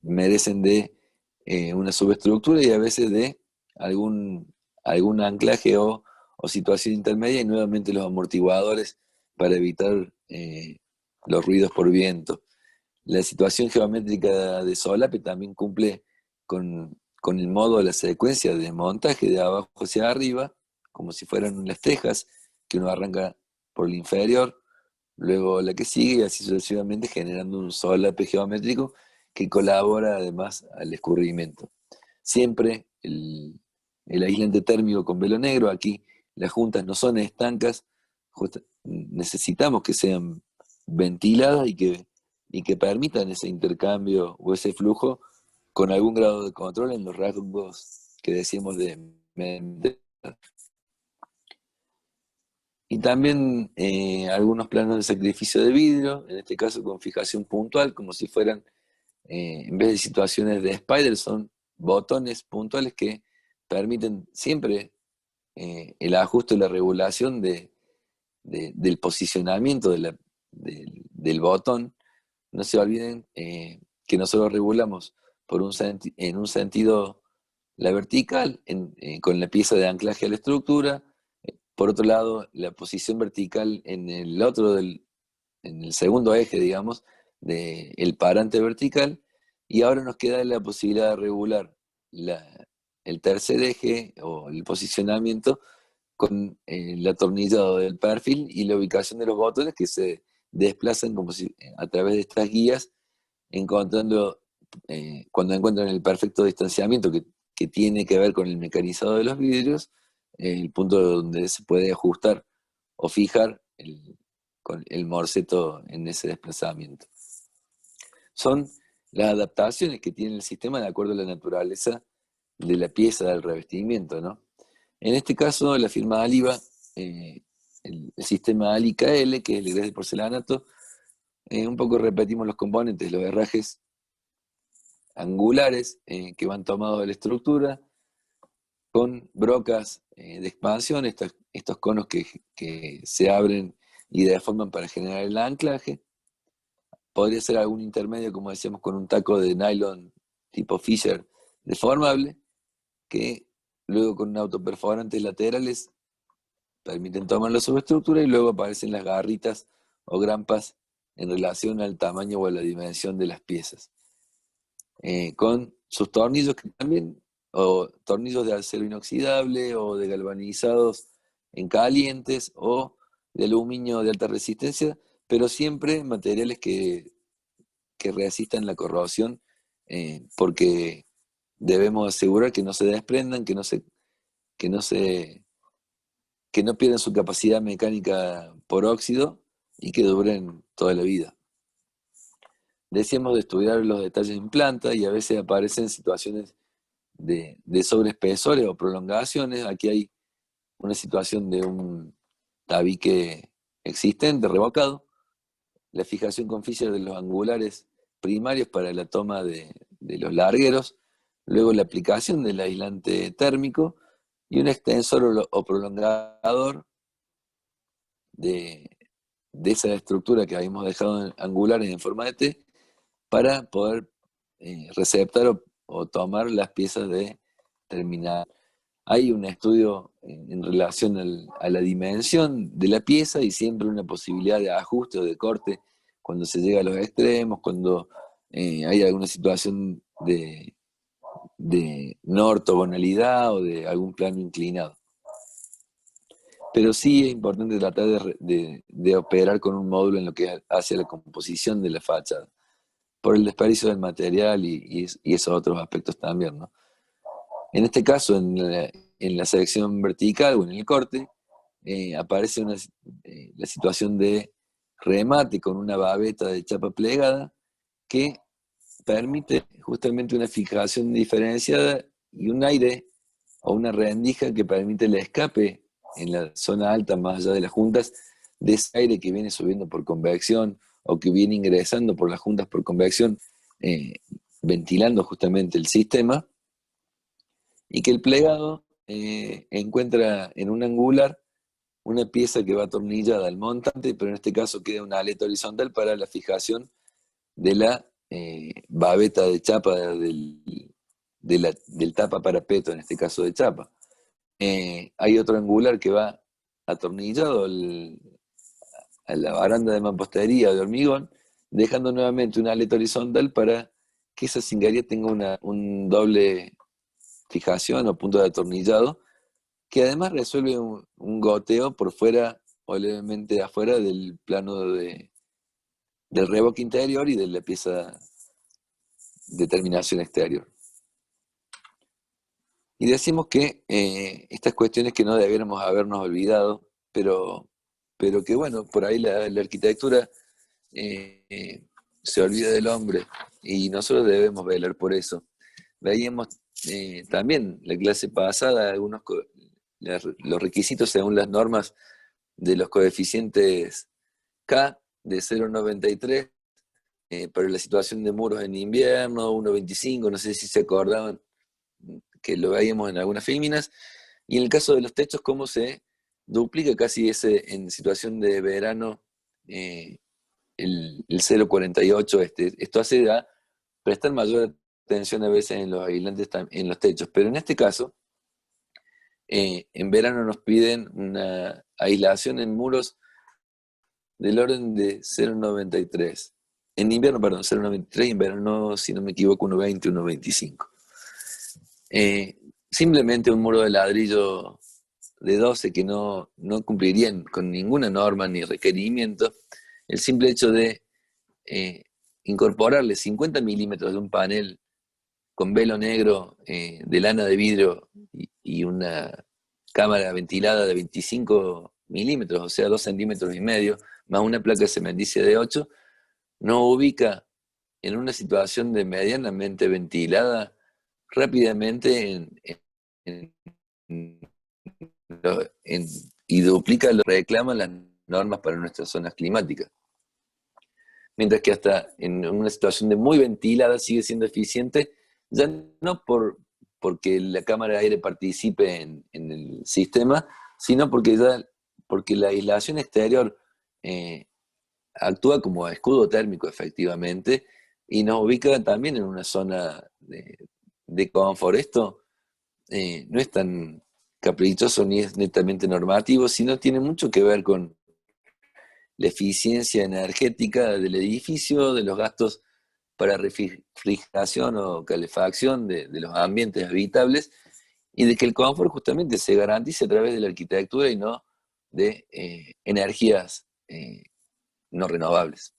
Merecen de una subestructura y a veces de algún, algún anclaje o situación intermedia, y nuevamente los amortiguadores para evitar los ruidos por viento. La situación geométrica de solape también cumple con el modo de la secuencia de montaje de abajo hacia arriba, como si fueran las tejas, que uno arranca por el inferior, luego la que sigue y así sucesivamente, generando un solape geométrico que colabora además al escurrimiento. Siempre el aislante térmico con velo negro. Aquí las juntas no son estancas, necesitamos que sean ventiladas y que permitan ese intercambio o ese flujo con algún grado de control en los rasgos que decíamos de y también algunos planos de sacrificio de vidrio, en este caso con fijación puntual, como si fueran, en vez de situaciones de spider, son botones puntuales que permiten siempre el ajuste y la regulación del posicionamiento del botón. No se olviden que nosotros regulamos en un sentido la vertical, con la pieza de anclaje a la estructura. Por otro lado, la posición vertical en el en el segundo eje, digamos, del parante vertical. Y ahora nos queda la posibilidad de regular el tercer eje o el posicionamiento con el atornillado del perfil y la ubicación de los botones, que se desplazan como si a través de estas guías, encontrando, cuando encuentran el perfecto distanciamiento que tiene que ver con el mecanizado de los vidrios, el punto donde se puede ajustar o fijar con el morseto en ese desplazamiento. Son las adaptaciones que tiene el sistema de acuerdo a la naturaleza de la pieza del revestimiento, ¿no? En este caso, la firma Aliva, el sistema Ali-KL, que es el gres de porcelanato, un poco repetimos los componentes, los herrajes angulares que van tomados de la estructura, con brocas de expansión, estos conos que se abren y deforman para generar el anclaje. Podría ser algún intermedio, como decíamos, con un taco de nylon tipo Fisher deformable, que luego con autoperforantes laterales permiten tomar la subestructura y luego aparecen las garritas o grampas en relación al tamaño o a la dimensión de las piezas. Con sus tornillos que también, o tornillos de acero inoxidable o de galvanizados en calientes o de aluminio de alta resistencia, pero siempre materiales que resistan la corrosión, porque debemos asegurar que no se desprendan, que no se, que no pierdan su capacidad mecánica por óxido y que duren toda la vida. Decíamos de estudiar los detalles en planta y a veces aparecen situaciones de sobreespesores o prolongaciones. Aquí hay una situación de un tabique existente, revocado, la fijación con Fisher de los angulares primarios para la toma de los largueros, luego la aplicación del aislante térmico y un extensor o prolongador de, de esa estructura que habíamos dejado en angulares en forma de T para poder receptar o tomar las piezas de terminal. Hay un estudio en relación a la dimensión de la pieza y siempre una posibilidad de ajuste o de corte cuando se llega a los extremos, cuando hay alguna situación de no ortogonalidad o de algún plano inclinado. Pero sí es importante tratar de operar con un módulo en lo que hace la composición de la fachada, por el desperdicio del material y esos otros aspectos también, ¿no? En este caso, en la sección vertical o en el corte, aparece la situación de remate con una babeta de chapa plegada que permite justamente una fijación diferenciada y un aire o una rendija que permite el escape en la zona alta, más allá de las juntas, de ese aire que viene subiendo por convección o que viene ingresando por las juntas por convección, eh, ventilando justamente el sistema, y que el plegado encuentra en un angular una pieza que va atornillada al montante, pero en este caso queda una aleta horizontal para la fijación de la babeta de chapa del tapa parapeto, en este caso de chapa. Hay otro angular que va atornillado a la baranda de mampostería de hormigón, dejando nuevamente una aleta horizontal para que esa cingaría tenga un doble fijación o punto de atornillado, que además resuelve un goteo por fuera o levemente afuera del plano del revoque interior y de la pieza de terminación exterior. Y decimos que estas cuestiones que no debiéramos habernos olvidado, pero que bueno, por ahí la arquitectura se olvida del hombre y nosotros debemos velar por eso. Veíamos también la clase pasada los requisitos según las normas de los coeficientes K de 0,93 para la situación de muros en invierno, 1,25, no sé si se acordaban que lo veíamos en algunas féminas, y en el caso de los techos, cómo se duplica casi ese en situación de verano el 0,48. Esto hace a prestar mayor atención a veces en los aislantes, en los techos, pero en este caso, en verano nos piden una aislación en muros del orden de 0,93. En invierno, perdón, 0,93, en verano, si no me equivoco, 1,20, 1,25. Simplemente un muro de ladrillo de 12 que no cumplirían con ninguna norma ni requerimiento, el simple hecho de incorporarle 50 milímetros de un panel con velo negro de lana de vidrio y una cámara ventilada de 25 milímetros, o sea, 2 centímetros y medio, más una placa cementicia de 8, nos ubica en una situación de medianamente ventilada rápidamente en, en, y duplica lo que reclaman las normas para nuestras zonas climáticas. Mientras que hasta en una situación de muy ventilada sigue siendo eficiente, ya no porque la cámara de aire participe en el sistema, sino porque la aislación exterior actúa como escudo térmico efectivamente y nos ubica también en una zona de confort. Esto no es tan caprichoso ni es netamente normativo, sino tiene mucho que ver con la eficiencia energética del edificio, de los gastos para refrigeración o calefacción de los ambientes habitables y de que el confort justamente se garantice a través de la arquitectura y no de energías no renovables.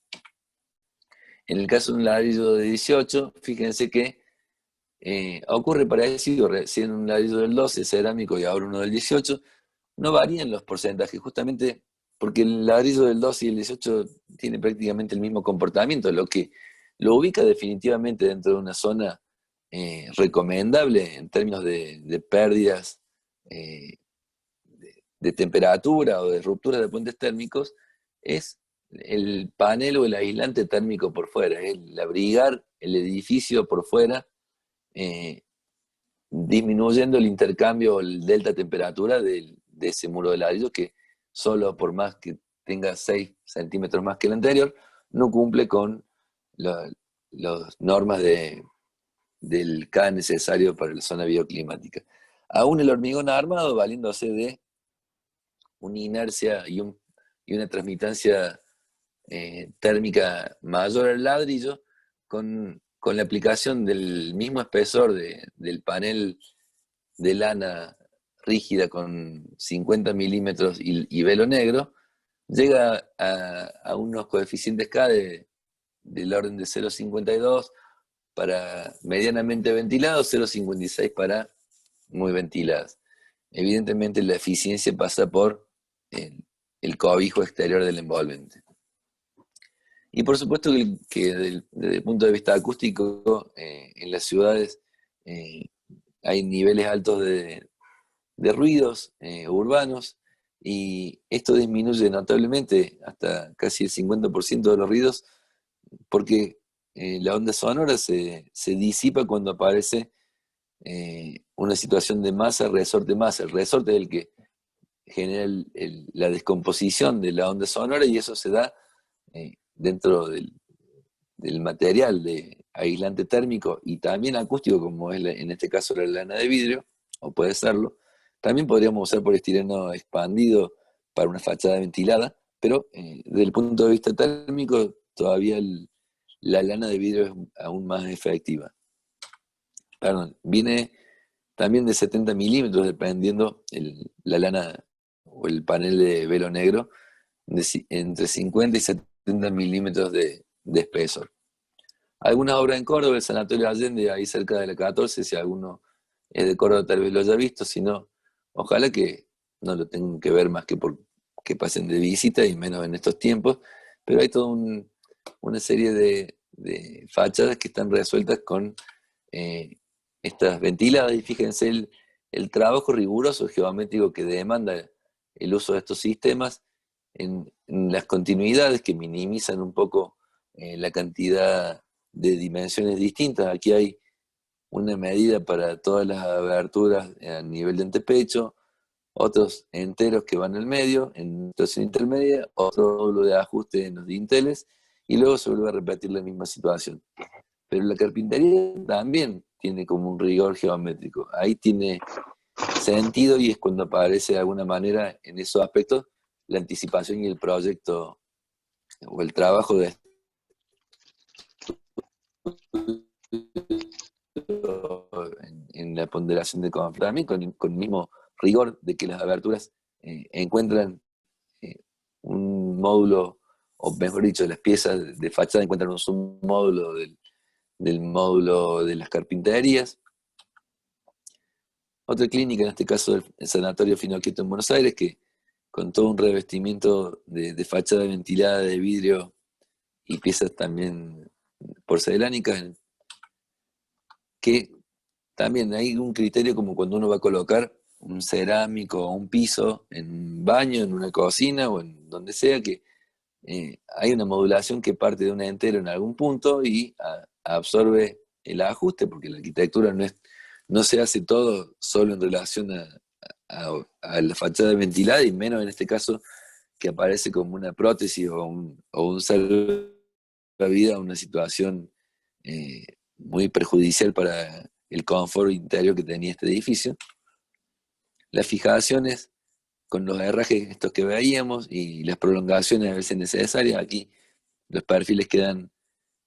En el caso de un ladrillo de 18, fíjense que ocurre parecido, recién un ladrillo del 12 cerámico y ahora uno del 18, no varían los porcentajes, justamente porque el ladrillo del 12 y el 18 tiene prácticamente el mismo comportamiento, lo que lo ubica definitivamente dentro de una zona recomendable en términos de pérdidas de temperatura o de ruptura de puentes térmicos, es el panel o el aislante térmico por fuera, es el abrigar el edificio por fuera, eh, disminuyendo el intercambio, el delta temperatura de ese muro de ladrillo que solo por más que tenga 6 centímetros más que el anterior, no cumple con las normas del K necesario para la zona bioclimática. Aún el hormigón armado, valiéndose de una inercia y una transmitancia térmica mayor al ladrillo, con la aplicación del mismo espesor del panel de lana rígida con 50 milímetros y velo negro, llega a unos coeficientes K del orden de 0,52 para medianamente ventilados, 0,56 para muy ventiladas. Evidentemente la eficiencia pasa por el cobijo exterior del envolvente. Y por supuesto que desde el punto de vista acústico, en las ciudades eh, hay niveles altos de ruidos urbanos, y esto disminuye notablemente hasta casi el 50% de los ruidos, porque la onda sonora se disipa cuando aparece una situación de masa, resorte masa. El resorte es el que genera la descomposición de la onda sonora, y eso se da dentro del material de aislante térmico y también acústico, como es en este caso la lana de vidrio, o puede serlo. También podríamos usar poliestireno expandido para una fachada ventilada, pero desde el punto de vista térmico, todavía la lana de vidrio es aún más efectiva. Perdón, viene también de 70 milímetros, dependiendo la lana o el panel de velo negro, entre 50 y 70 milímetros de espesor. Algunas obras en Córdoba, el Sanatorio Allende, ahí cerca de la 14, si alguno es de Córdoba tal vez lo haya visto, si no, ojalá que no lo tengan que ver más que por que pasen de visita, y menos en estos tiempos, pero hay toda una serie de fachadas que están resueltas con eh, estas ventiladas, y fíjense el trabajo riguroso geométrico que demanda el uso de estos sistemas en las continuidades que minimizan un poco la cantidad de dimensiones distintas. Aquí hay una medida para todas las aberturas a nivel de antepecho, otros enteros que van al medio, en situación intermedia, otro módulo de ajuste en los dinteles, y luego se vuelve a repetir la misma situación. Pero la carpintería también tiene como un rigor geométrico. Ahí tiene sentido, y es cuando aparece de alguna manera en esos aspectos la anticipación y el proyecto o el trabajo en la ponderación de confort, también con el mismo rigor de que las aberturas encuentran eh, un módulo, o mejor dicho, las piezas de fachada encuentran un submódulo del módulo de las carpinterías. Otra clínica, en este caso el Sanatorio Finoquieto en Buenos Aires, que con todo un revestimiento de fachada ventilada de vidrio y piezas también porcelánicas, que también hay un criterio como cuando uno va a colocar un cerámico o un piso en un baño, en una cocina o en donde sea, que hay una modulación que parte de un entero en algún punto y absorbe el ajuste, porque la arquitectura no se hace todo solo en relación a la fachada ventilada, y menos en este caso que aparece como una prótesis o un salvavidas a una situación eh, muy perjudicial para el confort interior que tenía este edificio. Las fijaciones con los herrajes estos que veíamos y las prolongaciones a veces necesarias, aquí los perfiles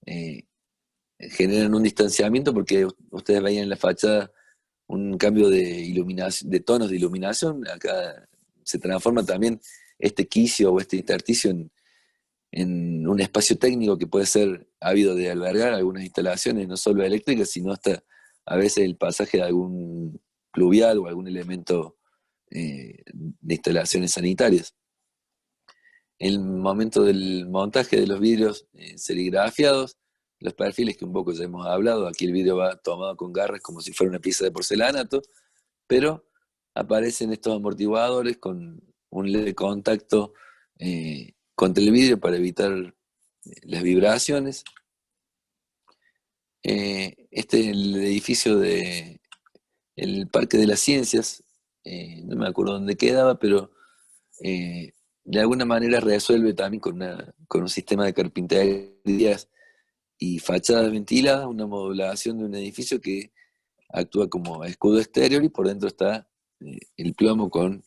eh, generan un distanciamiento, porque ustedes veían en la fachada un cambio de iluminación, de tonos de iluminación. Acá se transforma también este quicio o este intersticio en un espacio técnico que puede ser ávido de albergar algunas instalaciones, no solo eléctricas, sino hasta a veces el pasaje de algún pluvial o algún elemento de instalaciones sanitarias. El momento del montaje de los vidrios serigrafiados, los perfiles que un poco ya hemos hablado, aquí el vidrio va tomado con garras como si fuera una pieza de porcelanato, pero aparecen estos amortiguadores con un leve contacto contra el vidrio para evitar las vibraciones. Este es el edificio del Parque de las Ciencias, no me acuerdo dónde quedaba, pero eh, de alguna manera resuelve también con un sistema de carpinterías y fachadas ventiladas, una modulación de un edificio que actúa como escudo exterior, y por dentro está el plomo con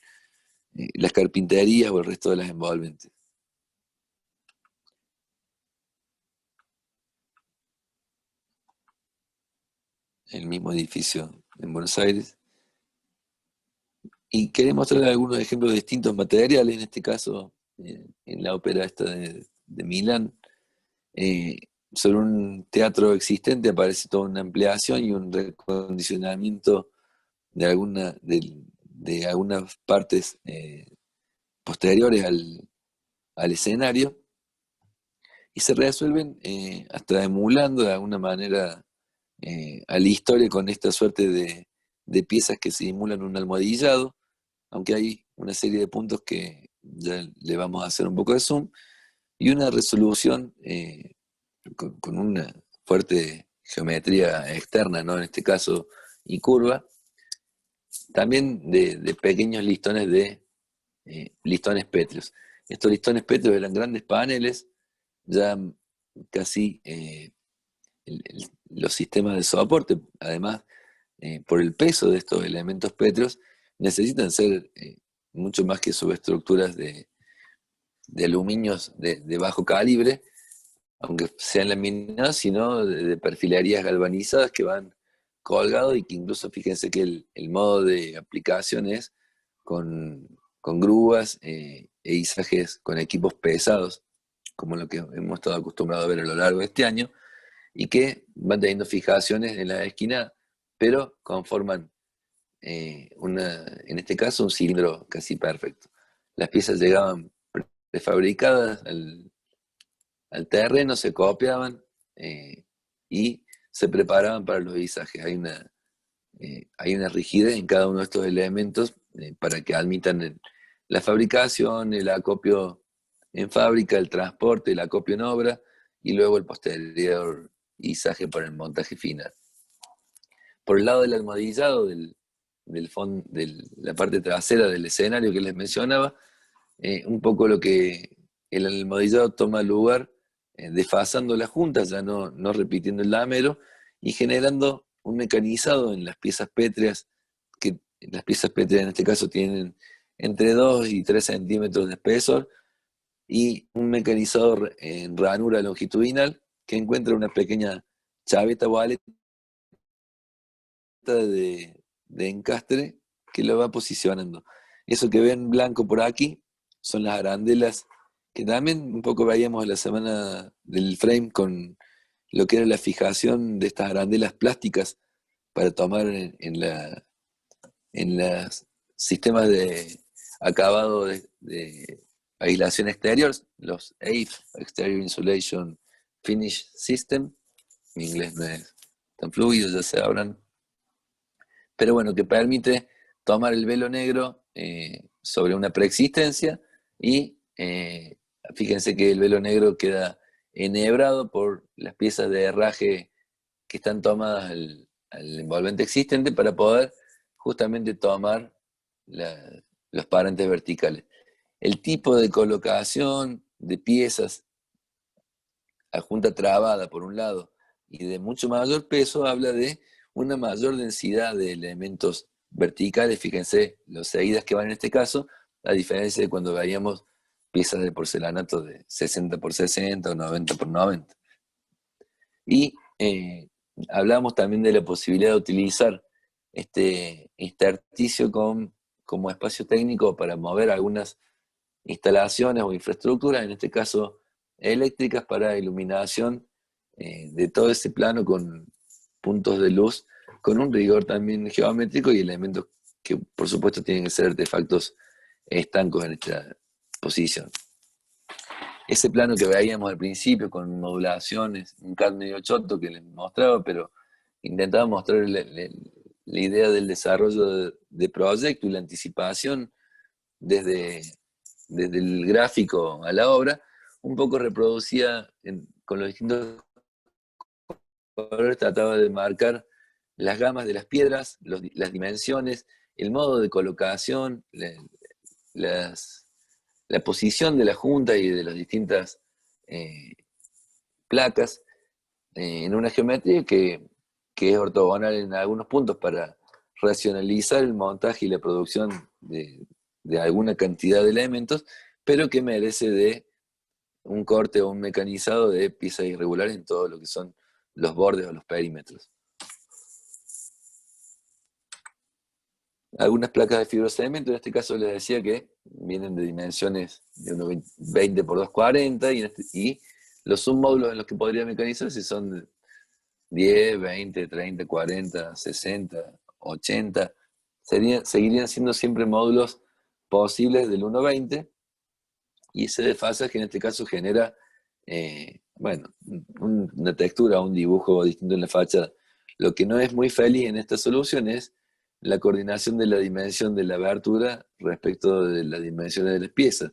las carpinterías o el resto de las envolventes. El mismo edificio en Buenos Aires. Y quería mostrar algunos ejemplos de distintos materiales, en este caso en la ópera esta de Milán. Eh, Sobre un teatro existente aparece toda una ampliación y un recondicionamiento de algunas partes posteriores al escenario. y se resuelven hasta emulando de alguna manera a la historia con esta suerte de piezas que simulan un almohadillado, aunque hay una serie de puntos que ya le vamos a hacer un poco de zoom, y una resolución con una fuerte geometría externa, ¿no? En este caso, y curva, también de pequeños listones listones pétreos. Estos listones pétreos eran grandes paneles, ya casi los sistemas de soporte, además, por el peso de estos elementos pétreos, necesitan ser mucho más que subestructuras de aluminios de bajo calibre, aunque sean laminadas, sino de perfilerías galvanizadas que van colgados y que incluso fíjense que el modo de aplicación es con grúas e izajes con equipos pesados, como lo que hemos estado acostumbrados a ver a lo largo de este año, y que van teniendo fijaciones en la esquina, pero conforman en este caso un cilindro casi perfecto. Las piezas llegaban prefabricadas al terreno, se copiaban y se preparaban para los izajes. Hay una rigidez en cada uno de estos elementos para que admitan la fabricación, el acopio en fábrica, el transporte, el acopio en obra y luego el posterior izaje para el montaje final. Por el lado del almohadillado, de la parte trasera del escenario que les mencionaba, un poco lo que el almohadillado toma lugar desfasando las juntas, ya no repitiendo el lámero, y generando un mecanizado en las piezas pétreas, que las piezas pétreas en este caso tienen entre 2 y 3 centímetros de espesor, y un mecanizador en ranura longitudinal que encuentra una pequeña chaveta o aleta de encastre que lo va posicionando. Eso que ven blanco por aquí son las arandelas, que también un poco veíamos la semana del frame con lo que era la fijación de estas arandelas plásticas para tomar en los sistemas de acabado de aislación exterior, los AIF, Exterior Insulation Finish System, mi inglés no es tan fluido, ya se hablan, pero bueno, que permite tomar el velo negro sobre una preexistencia y fíjense que el velo negro queda enhebrado por las piezas de herraje que están tomadas al envolvente existente para poder justamente tomar los parantes verticales. El tipo de colocación de piezas a junta trabada por un lado y de mucho mayor peso habla de una mayor densidad de elementos verticales. Fíjense los seguidas que van en este caso, a diferencia de cuando veíamos piezas de porcelanato de 60 por 60 o 90 por 90. Y hablamos también de la posibilidad de utilizar este intersticio como espacio técnico para mover algunas instalaciones o infraestructuras, en este caso eléctricas, para iluminación de todo ese plano con puntos de luz, con un rigor también geométrico y elementos que por supuesto tienen que ser artefactos estancos en esta posición. Ese plano que veíamos al principio con modulaciones, un CAD medio choto que les mostraba, pero intentaba mostrar la idea del desarrollo de proyecto y la anticipación desde el gráfico a la obra, un poco reproducía con los distintos colores, trataba de marcar las gamas de las piedras, las dimensiones, el modo de colocación, la posición de la junta y de las distintas placas en una geometría que es ortogonal en algunos puntos para racionalizar el montaje y la producción de alguna cantidad de elementos, pero que merece de un corte o un mecanizado de piezas irregulares en todo lo que son los bordes o los perímetros. Algunas placas de fibrocemento, en este caso les decía que vienen de dimensiones de unos 20 por 240 y los submódulos en los que podría mecanizarse son de 10, 20, 30, 40, 60, 80. Seguirían siendo siempre módulos posibles del 1.20 y ese desfasaje en este caso genera bueno, una textura, un dibujo distinto en la fachada. Lo que no es muy feliz en esta solución es la coordinación de la dimensión de la abertura respecto de las dimensiones de las piezas.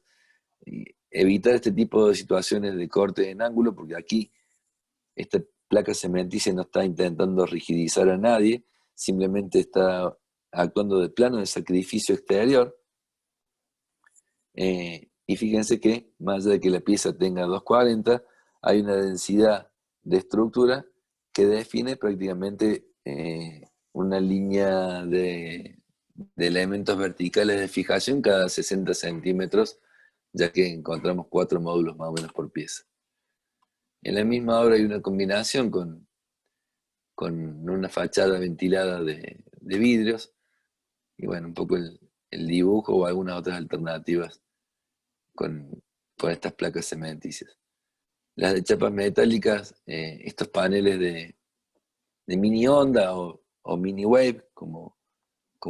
Y evitar este tipo de situaciones de corte en ángulo, porque aquí esta placa cementicia no está intentando rigidizar a nadie, simplemente está actuando de plano de sacrificio exterior. Y fíjense que, más allá de que la pieza tenga 240, hay una densidad de estructura que define prácticamente una línea de elementos verticales de fijación cada 60 centímetros, ya que encontramos 4 módulos más o menos por pieza. En la misma obra hay una combinación con una fachada ventilada de vidrios, y bueno, un poco el dibujo o algunas otras alternativas con, con estas placas cementicias. Las de chapas metálicas, estos paneles de mini onda o mini wave, como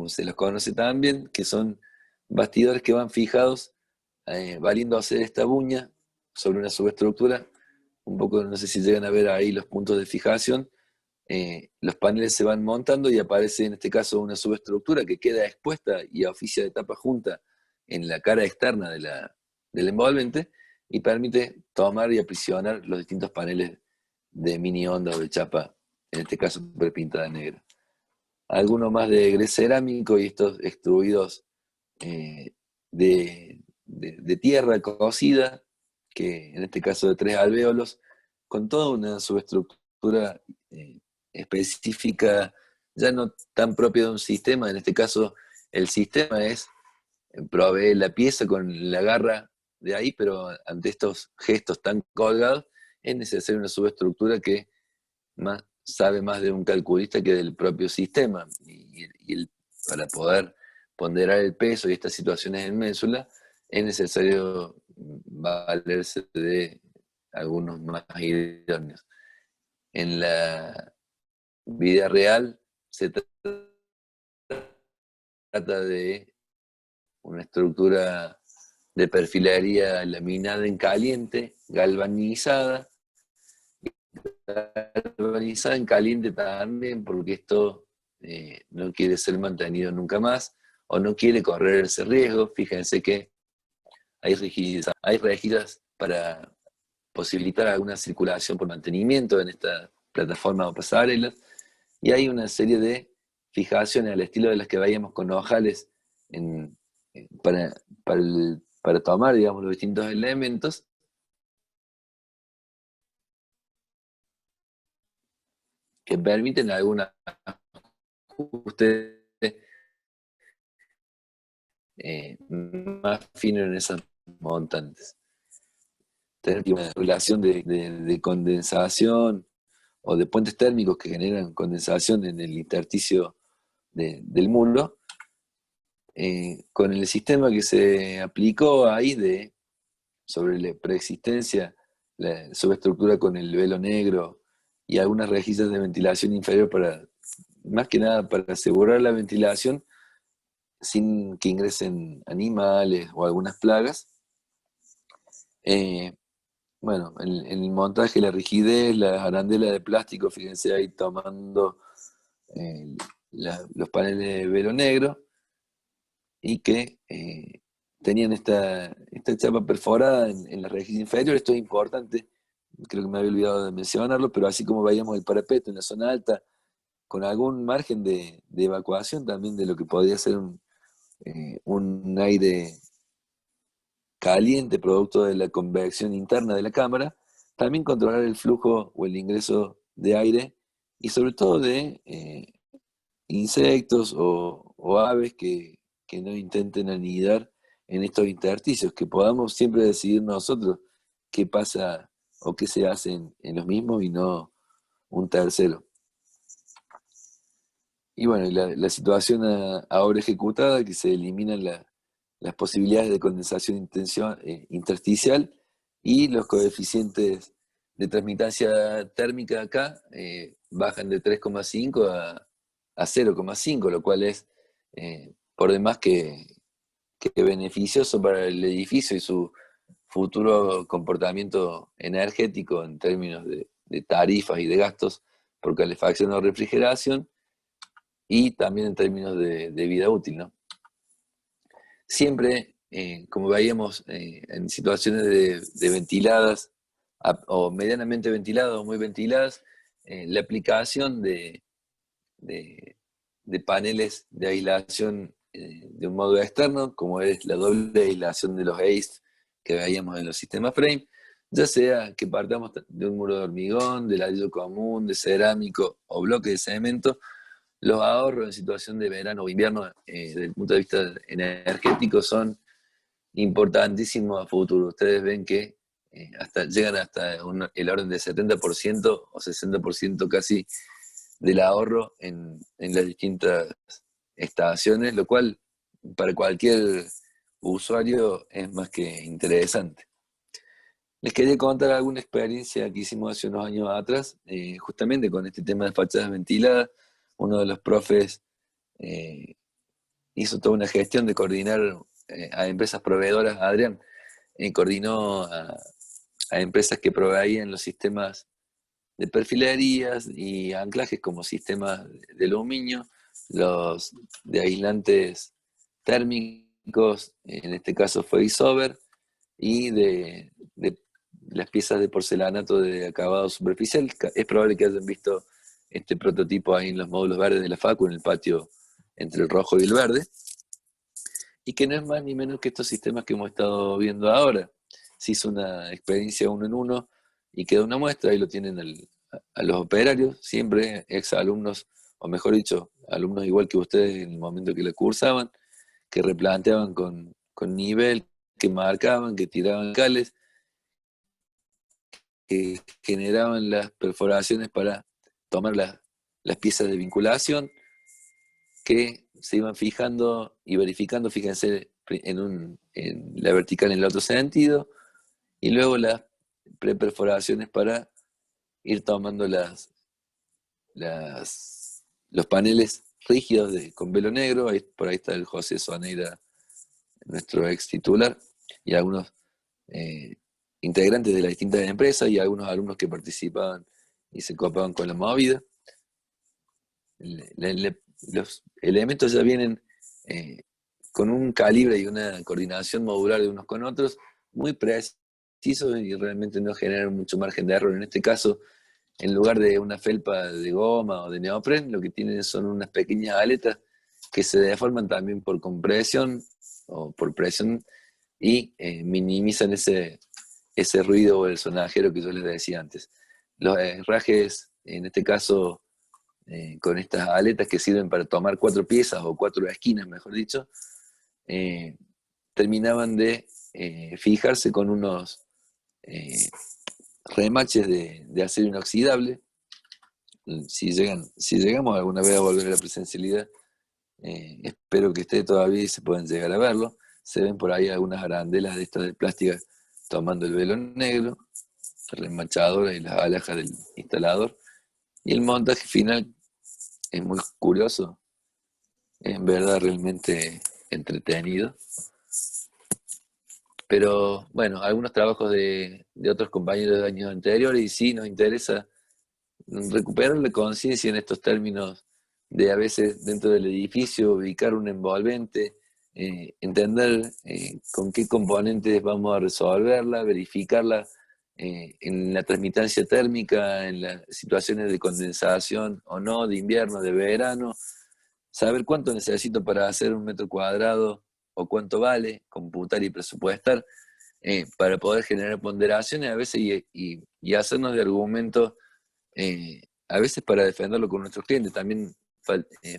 se los conoce también, que son bastidores que van fijados, valiendo hacer esta buña sobre una subestructura. Un poco, no sé si llegan a ver ahí los puntos de fijación. Los paneles se van montando y aparece en este caso una subestructura que queda expuesta y oficia de tapa junta en la cara externa del envolvente y permite tomar y aprisionar los distintos paneles de mini onda o de chapa, en este caso prepintada negra. Alguno más de grés cerámico y estos extruidos eh, de tierra cocida, que en este caso de 3 alvéolos, con toda una subestructura específica, ya no tan propia de un sistema. En este caso el sistema provee la pieza con la garra de ahí, pero ante estos gestos tan colgados es necesaria una subestructura que sabe más de un calculista que del propio sistema. Para poder ponderar el peso y estas situaciones en ménsula, es necesario valerse de algunos más idóneos. En la vida real se trata de una estructura de perfilaría laminada en caliente, galvanizada en caliente también, porque esto no quiere ser mantenido nunca más o no quiere correr ese riesgo. Fíjense que hay rejillas para posibilitar alguna circulación por mantenimiento en esta plataforma o pasarelas, y hay una serie de fijaciones al estilo de las que veíamos con ojales para, para tomar, digamos, los distintos elementos, que permiten algún ajuste más fino en esas montantes. Tener una relación de condensación o de puentes térmicos que generan condensación en el intersticio del muro, con el sistema que se aplicó ahí sobre la preexistencia, la subestructura con el velo negro y algunas rejillas de ventilación inferior más que nada para asegurar la ventilación sin que ingresen animales o algunas plagas. Bueno, en el montaje, la rigidez, las arandelas de plástico, fíjense ahí tomando los paneles de velo negro, y que tenían esta chapa perforada en la rejilla inferior. Esto es importante, creo que me había olvidado de mencionarlo, pero así como veíamos el parapeto en la zona alta, con algún margen de evacuación también de lo que podría ser un aire caliente producto de la convección interna de la cámara, también controlar el flujo o el ingreso de aire y sobre todo de insectos o aves que no intenten anidar en estos intersticios, que podamos siempre decidir nosotros qué pasa o qué se hace en los mismos y no un tercero. Y bueno, la situación ahora ejecutada, que se eliminan las posibilidades de condensación intersticial y los coeficientes de transmitancia térmica acá bajan de 3,5 a 0,5, lo cual es por demás que beneficioso para el edificio y su futuro comportamiento energético en términos de tarifas y de gastos por calefacción o refrigeración, y también en términos de vida útil, ¿no? Siempre, como veíamos, en situaciones de ventiladas o medianamente ventiladas o muy ventiladas, la aplicación de- de paneles de aislación de un modo externo, como es la doble aislación de los ACE que veíamos en los sistemas frame, ya sea que partamos de un muro de hormigón, de ladrillo común, de cerámico o bloque de cemento, los ahorros en situación de verano o invierno, desde el punto de vista energético, son importantísimos a futuro. Ustedes ven que llegan hasta el orden de 70% o 60% casi del ahorro en las distintas estaciones, lo cual para cualquier usuario es más que interesante. Les quería contar alguna experiencia que hicimos hace unos años atrás, justamente con este tema de fachadas ventiladas. Uno de los profes eh, hizo toda una gestión de coordinar a empresas proveedoras. Adrián coordinó a empresas que proveían los sistemas de perfilerías y anclajes como sistemas de aluminio, los de aislantes térmicos, en este caso fue Isover, y de las piezas de porcelanato de acabado superficial. Es probable que hayan visto este prototipo ahí en los módulos verdes de la Facu, en el patio entre el rojo y el verde, y que no es más ni menos que estos sistemas que hemos estado viendo ahora. Se hizo una experiencia uno en uno y queda una muestra, ahí lo tienen a los operarios, siempre exalumnos, o mejor dicho, alumnos igual que ustedes en el momento que le cursaban, que replanteaban con nivel, que marcaban, que tiraban cales, que generaban las perforaciones para tomar las piezas de vinculación, que se iban fijando y verificando, fíjense, en la vertical en el otro sentido, y luego las preperforaciones para ir tomando los paneles rígidos con velo negro. Por ahí está el José Soneira, nuestro ex titular, y algunos eh, integrantes de las distintas empresas y algunos alumnos que participaban y se copaban con la movida. Los elementos ya vienen eh, con un calibre y una coordinación modular de unos con otros muy precisos y realmente no generan mucho margen de error. En este caso, en lugar de una felpa de goma o de neopren, lo que tienen son unas pequeñas aletas que se deforman también por compresión o por presión y minimizan ese ruido o el sonajero que yo les decía antes. Los herrajes, en este caso, con estas aletas que sirven para tomar 4 piezas o 4 esquinas, mejor dicho, eh, terminaban de fijarse con unos eh, remaches de acero inoxidable. Si llegamos alguna vez a volver a la presencialidad, espero que esté todavía y se puedan llegar a verlo. Se ven por ahí algunas arandelas de estas de plástica tomando el velo negro, la remachadora y las alhajas del instalador. Y el montaje final es muy curioso, es en verdad realmente entretenido. Pero bueno, algunos trabajos de otros compañeros de años anteriores, y sí nos interesa recuperar la conciencia en estos términos de a veces dentro del edificio ubicar un envolvente, entender con qué componentes vamos a resolverla, verificarla en la transmitancia térmica, en las situaciones de condensación o no, de invierno, de verano, saber cuánto necesito para hacer un metro cuadrado o cuánto vale, computar y presupuestar, para poder generar ponderaciones a veces y hacernos de argumentos, a veces para defenderlo con nuestros clientes. También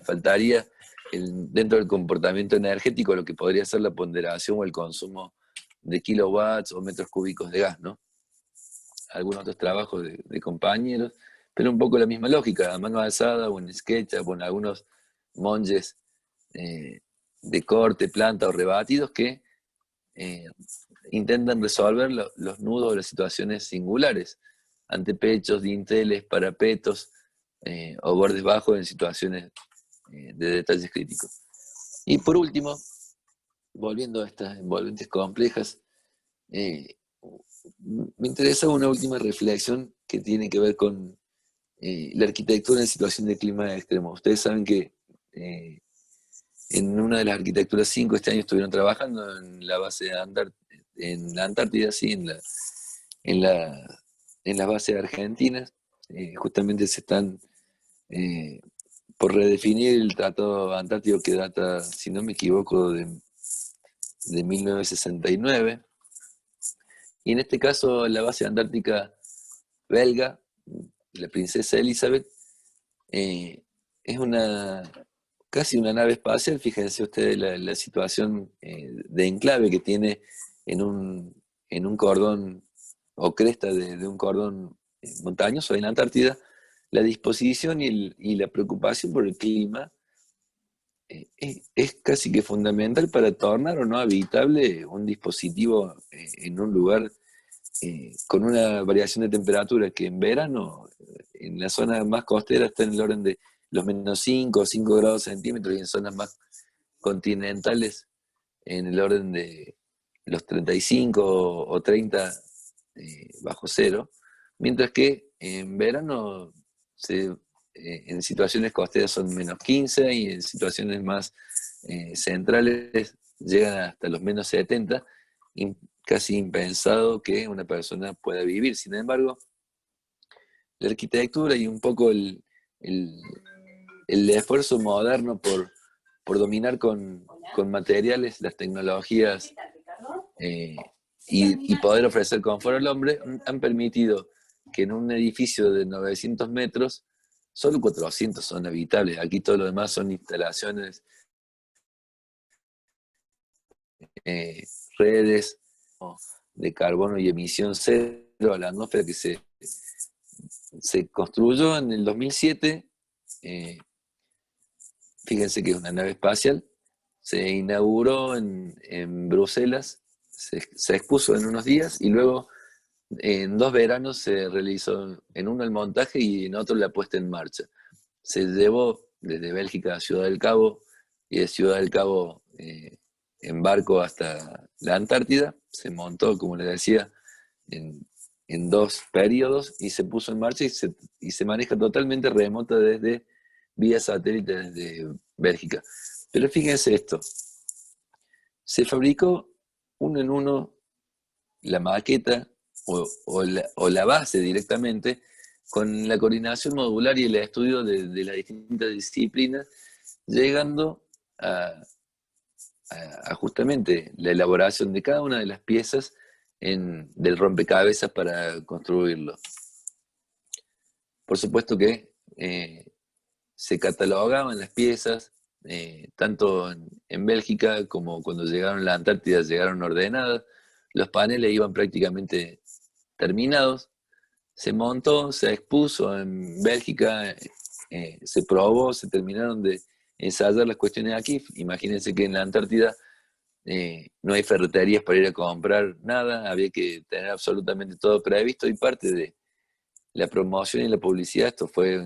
faltaría dentro del comportamiento energético lo que podría ser la ponderación o el consumo de kilowatts o metros cúbicos de gas, ¿no? Algunos otros trabajos de compañeros, pero un poco la misma lógica, a mano alzada o en SketchUp o en algunos monjes eh, de corte, planta o rebatidos que eh, intentan resolver los nudos de las situaciones singulares, antepechos, dinteles, parapetos o bordes bajos en situaciones de detalles críticos. Y por último, volviendo a estas envolventes complejas, me interesa una última reflexión que tiene que ver con la arquitectura en situación de clima extremo. Ustedes saben que en una de las arquitecturas 5 este año estuvieron trabajando en la base de en la Antártida, sí, en, la, en las bases argentinas. Justamente se están por redefinir el Tratado Antártico que data, si no me equivoco, de 1969. Y en este caso la base antártica belga, la Princesa Elizabeth, es casi una nave espacial. Fíjense ustedes la situación de enclave que tiene en en un cordón o cresta de un cordón montañoso en la Antártida. La disposición y la preocupación por el clima es casi que fundamental para tornar o no habitable un dispositivo en un lugar con una variación de temperatura que en verano, en la zona más costera, está en el orden de los -5 o 5 grados centímetros, y en zonas más continentales en el orden de los 35 o 30 bajo cero, mientras que en verano en situaciones costeras son -15 y en situaciones más centrales llegan hasta los -70, casi impensado que una persona pueda vivir. Sin embargo, la arquitectura y un poco el, el esfuerzo moderno por dominar con materiales las tecnologías eh, y poder ofrecer confort al hombre han permitido que en un edificio de 900 metros solo 400 son habitables. Aquí todo lo demás son instalaciones, eh, redes de carbono y emisión cero a la atmósfera que se construyó en el 2007. eh, Fíjense que es una nave espacial. Se inauguró en Bruselas, se expuso en unos días y luego en 2 veranos se realizó en uno el montaje y en otro la puesta en marcha. Se llevó desde Bélgica a Ciudad del Cabo y de Ciudad del Cabo en barco hasta la Antártida. Se montó, como les decía, en, en 2 periodos y se puso en marcha y se maneja totalmente remota desde vía satélite desde Bélgica. Pero fíjense esto, se fabricó uno en uno la maqueta o la base directamente con la coordinación modular y el estudio de las distintas disciplinas, llegando a, a justamente la elaboración de cada una de las piezas del rompecabezas para construirlo. Por supuesto que se catalogaban las piezas, tanto en Bélgica como cuando llegaron a la Antártida llegaron ordenadas. Los paneles iban prácticamente terminados. Se montó, se expuso en Bélgica, se probó, se terminaron de ensayar las cuestiones aquí. Imagínense que en la Antártida no hay ferreterías para ir a comprar nada, había que tener absolutamente todo previsto, y parte de la promoción y la publicidad, esto fue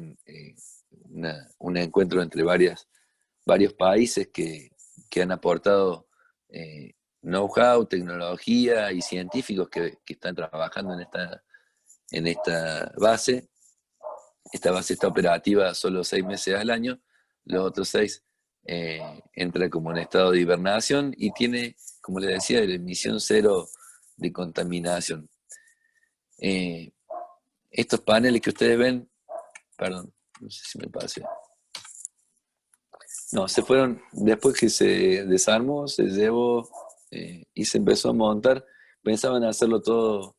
un encuentro entre varios países que han aportado know-how, tecnología y científicos que están trabajando en esta base. Esta base está operativa solo 6 meses al año, los otros 6 entra como en estado de hibernación y tiene, como les decía, la emisión cero de contaminación. Estos paneles que ustedes ven, perdón, no sé si me pasé. No, se fueron, después que se desarmó, se llevó y se empezó a montar. Pensaban hacerlo todo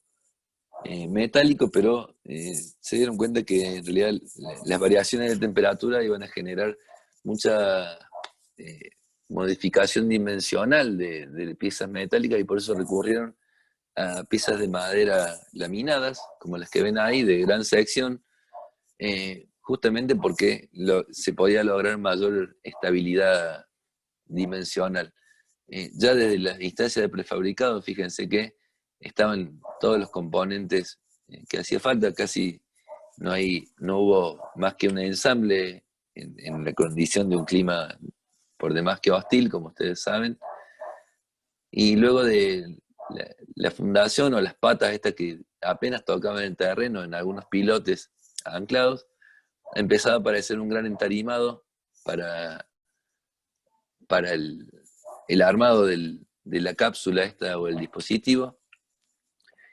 metálico, pero se dieron cuenta que en realidad las variaciones de temperatura iban a generar mucha modificación dimensional de piezas metálicas, y por eso recurrieron a piezas de madera laminadas, como las que ven ahí, de gran sección, justamente porque se podía lograr mayor estabilidad dimensional. Ya desde las instancias de prefabricado, fíjense que estaban todos los componentes que hacía falta, casi no hubo más que un ensamble en la condición de un clima por demás que hostil, como ustedes saben. Y luego de la fundación o las patas estas que apenas tocaban el terreno en algunos pilotes anclados, empezaba a aparecer un gran entarimado para el armado de la cápsula esta o el dispositivo,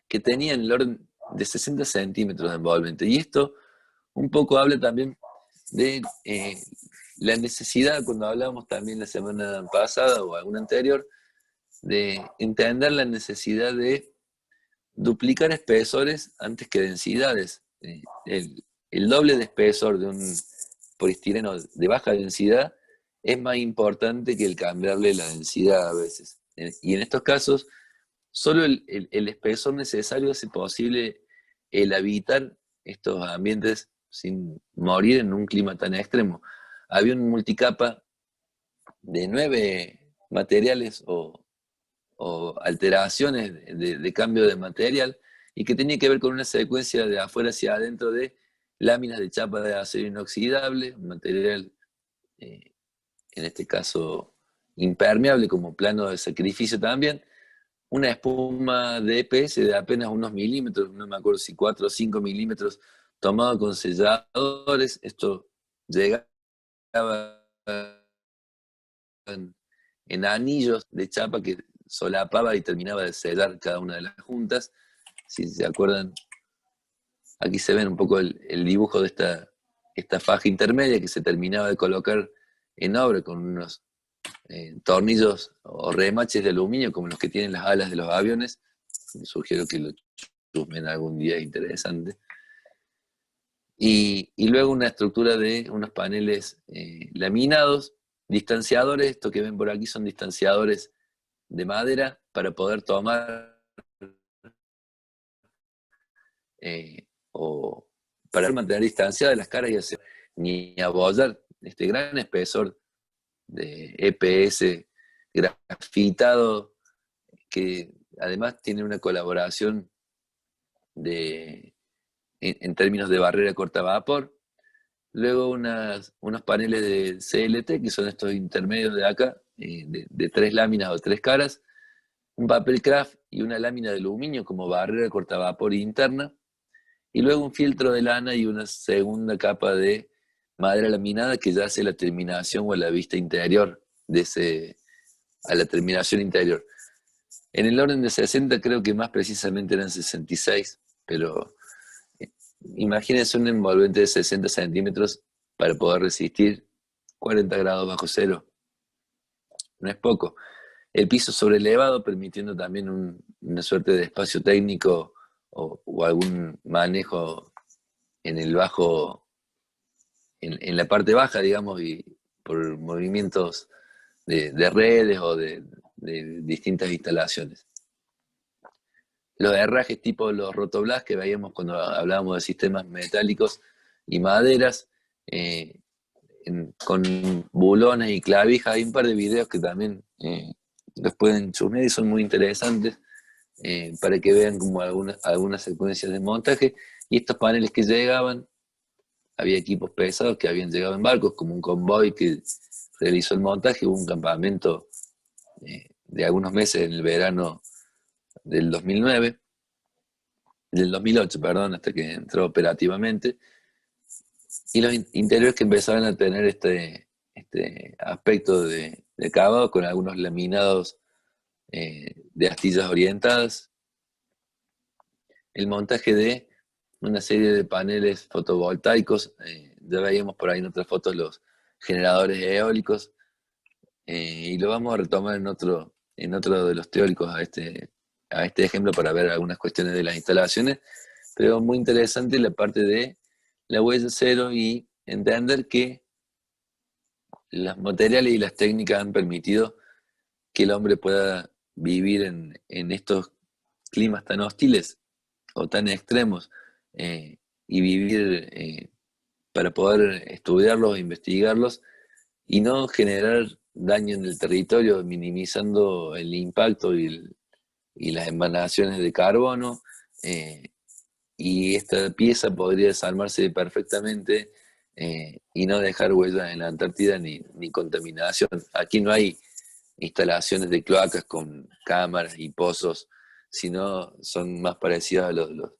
que tenía en el orden de 60 centímetros de envolvente. Y esto un poco habla también de la necesidad, cuando hablábamos también la semana pasada o alguna anterior, de entender la necesidad de duplicar espesores antes que densidades. El doble de espesor de un poliestireno de baja densidad es más importante que el cambiarle la densidad a veces. Y en estos casos, solo el espesor necesario hace posible el habitar estos ambientes sin morir en un clima tan extremo. Había un multicapa de 9 materiales o alteraciones de cambio de material, y que tenía que ver con una secuencia de afuera hacia adentro de láminas de chapa de acero inoxidable, un material, en este caso, impermeable como plano de sacrificio también, una espuma de EPS de apenas unos milímetros, no me acuerdo si 4 o 5 milímetros, tomado con selladores. Esto llegaba en anillos de chapa que solapaba y terminaba de sellar cada una de las juntas. Si se acuerdan, aquí se ven un poco el dibujo de esta faja intermedia que se terminaba de colocar en obra con unos tornillos o remaches de aluminio como los que tienen las alas de los aviones. Sugiero que lo chusmen algún día, es interesante. Y luego una estructura de unos paneles laminados, distanciadores. Esto que ven por aquí son distanciadores de madera para poder tomar o para mantener distanciadas las caras y hacer ni abollar este gran espesor de EPS grafitado, que además tiene una colaboración en términos de barrera corta vapor. Luego unos paneles de CLT, que son estos intermedios de acá, de 3 láminas o 3 caras, un papel craft y una lámina de aluminio como barrera corta vapor interna, y luego un filtro de lana y una segunda capa de madera laminada que ya hace la terminación o la vista interior a la terminación interior. En el orden de 60, creo que más precisamente eran 66, pero imagínense un envolvente de 60 centímetros para poder resistir 40 grados bajo cero. No es poco. El piso sobrelevado, permitiendo también una suerte de espacio técnico o algún manejo en el bajo, en la parte baja, digamos, y por movimientos de redes o de distintas instalaciones. Los herrajes tipo los Rotoblas que veíamos cuando hablábamos de sistemas metálicos y maderas, con bulones y clavijas. Hay un par de videos que también los pueden chusmear y son muy interesantes, para que vean como algunas secuencias de montaje. Y estos paneles que llegaban, había equipos pesados que habían llegado en barcos, como un convoy que realizó el montaje. Hubo un campamento de algunos meses en el verano del 2008, perdón, hasta que entró operativamente. Y los interiores que empezaban a tener este aspecto de acabado, con algunos laminados de astillas orientadas. El montaje de una serie de paneles fotovoltaicos, ya veíamos por ahí en otras fotos los generadores eólicos, y lo vamos a retomar en otro de los teóricos a este ejemplo para ver algunas cuestiones de las instalaciones, pero muy interesante la parte de la huella cero y entender que los materiales y las técnicas han permitido que el hombre pueda vivir en estos climas tan hostiles o tan extremos, y vivir para poder estudiarlos, investigarlos y no generar daño en el territorio, minimizando el impacto y las emanaciones de carbono. Y esta pieza podría desarmarse perfectamente, y no dejar huella en la Antártida ni contaminación. Aquí no hay instalaciones de cloacas con cámaras y pozos sino son más parecidos a los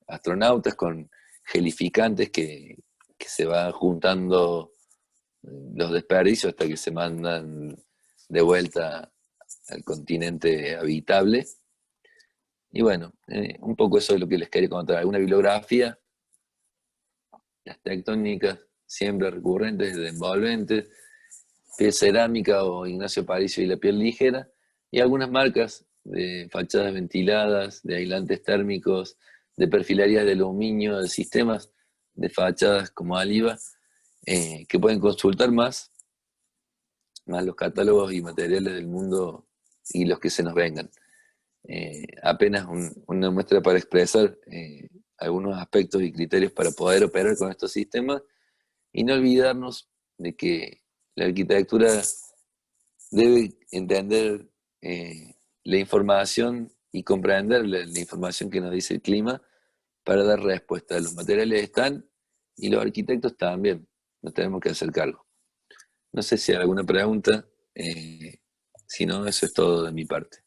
astronautas con gelificantes que se van juntando los desperdicios hasta que se mandan de vuelta al continente habitable. Y bueno, un poco eso es lo que les quería contar. Alguna bibliografía, las tectónicas siempre recurrentes, de envolventes, piel cerámica o Ignacio Aparicio y la piel ligera, y algunas marcas de fachadas ventiladas, de aislantes térmicos, de perfilarías de aluminio, de sistemas de fachadas como Aliva, que pueden consultar más los catálogos y materiales del mundo y los que se nos vengan. Apenas una muestra para expresar algunos aspectos y criterios para poder operar con estos sistemas y no olvidarnos de que la arquitectura debe entender la información y comprender la información que nos dice el clima para dar respuesta. Los materiales están y los arquitectos también. Nos tenemos que hacer cargo. No sé si hay alguna pregunta. Si no, eso es todo de mi parte.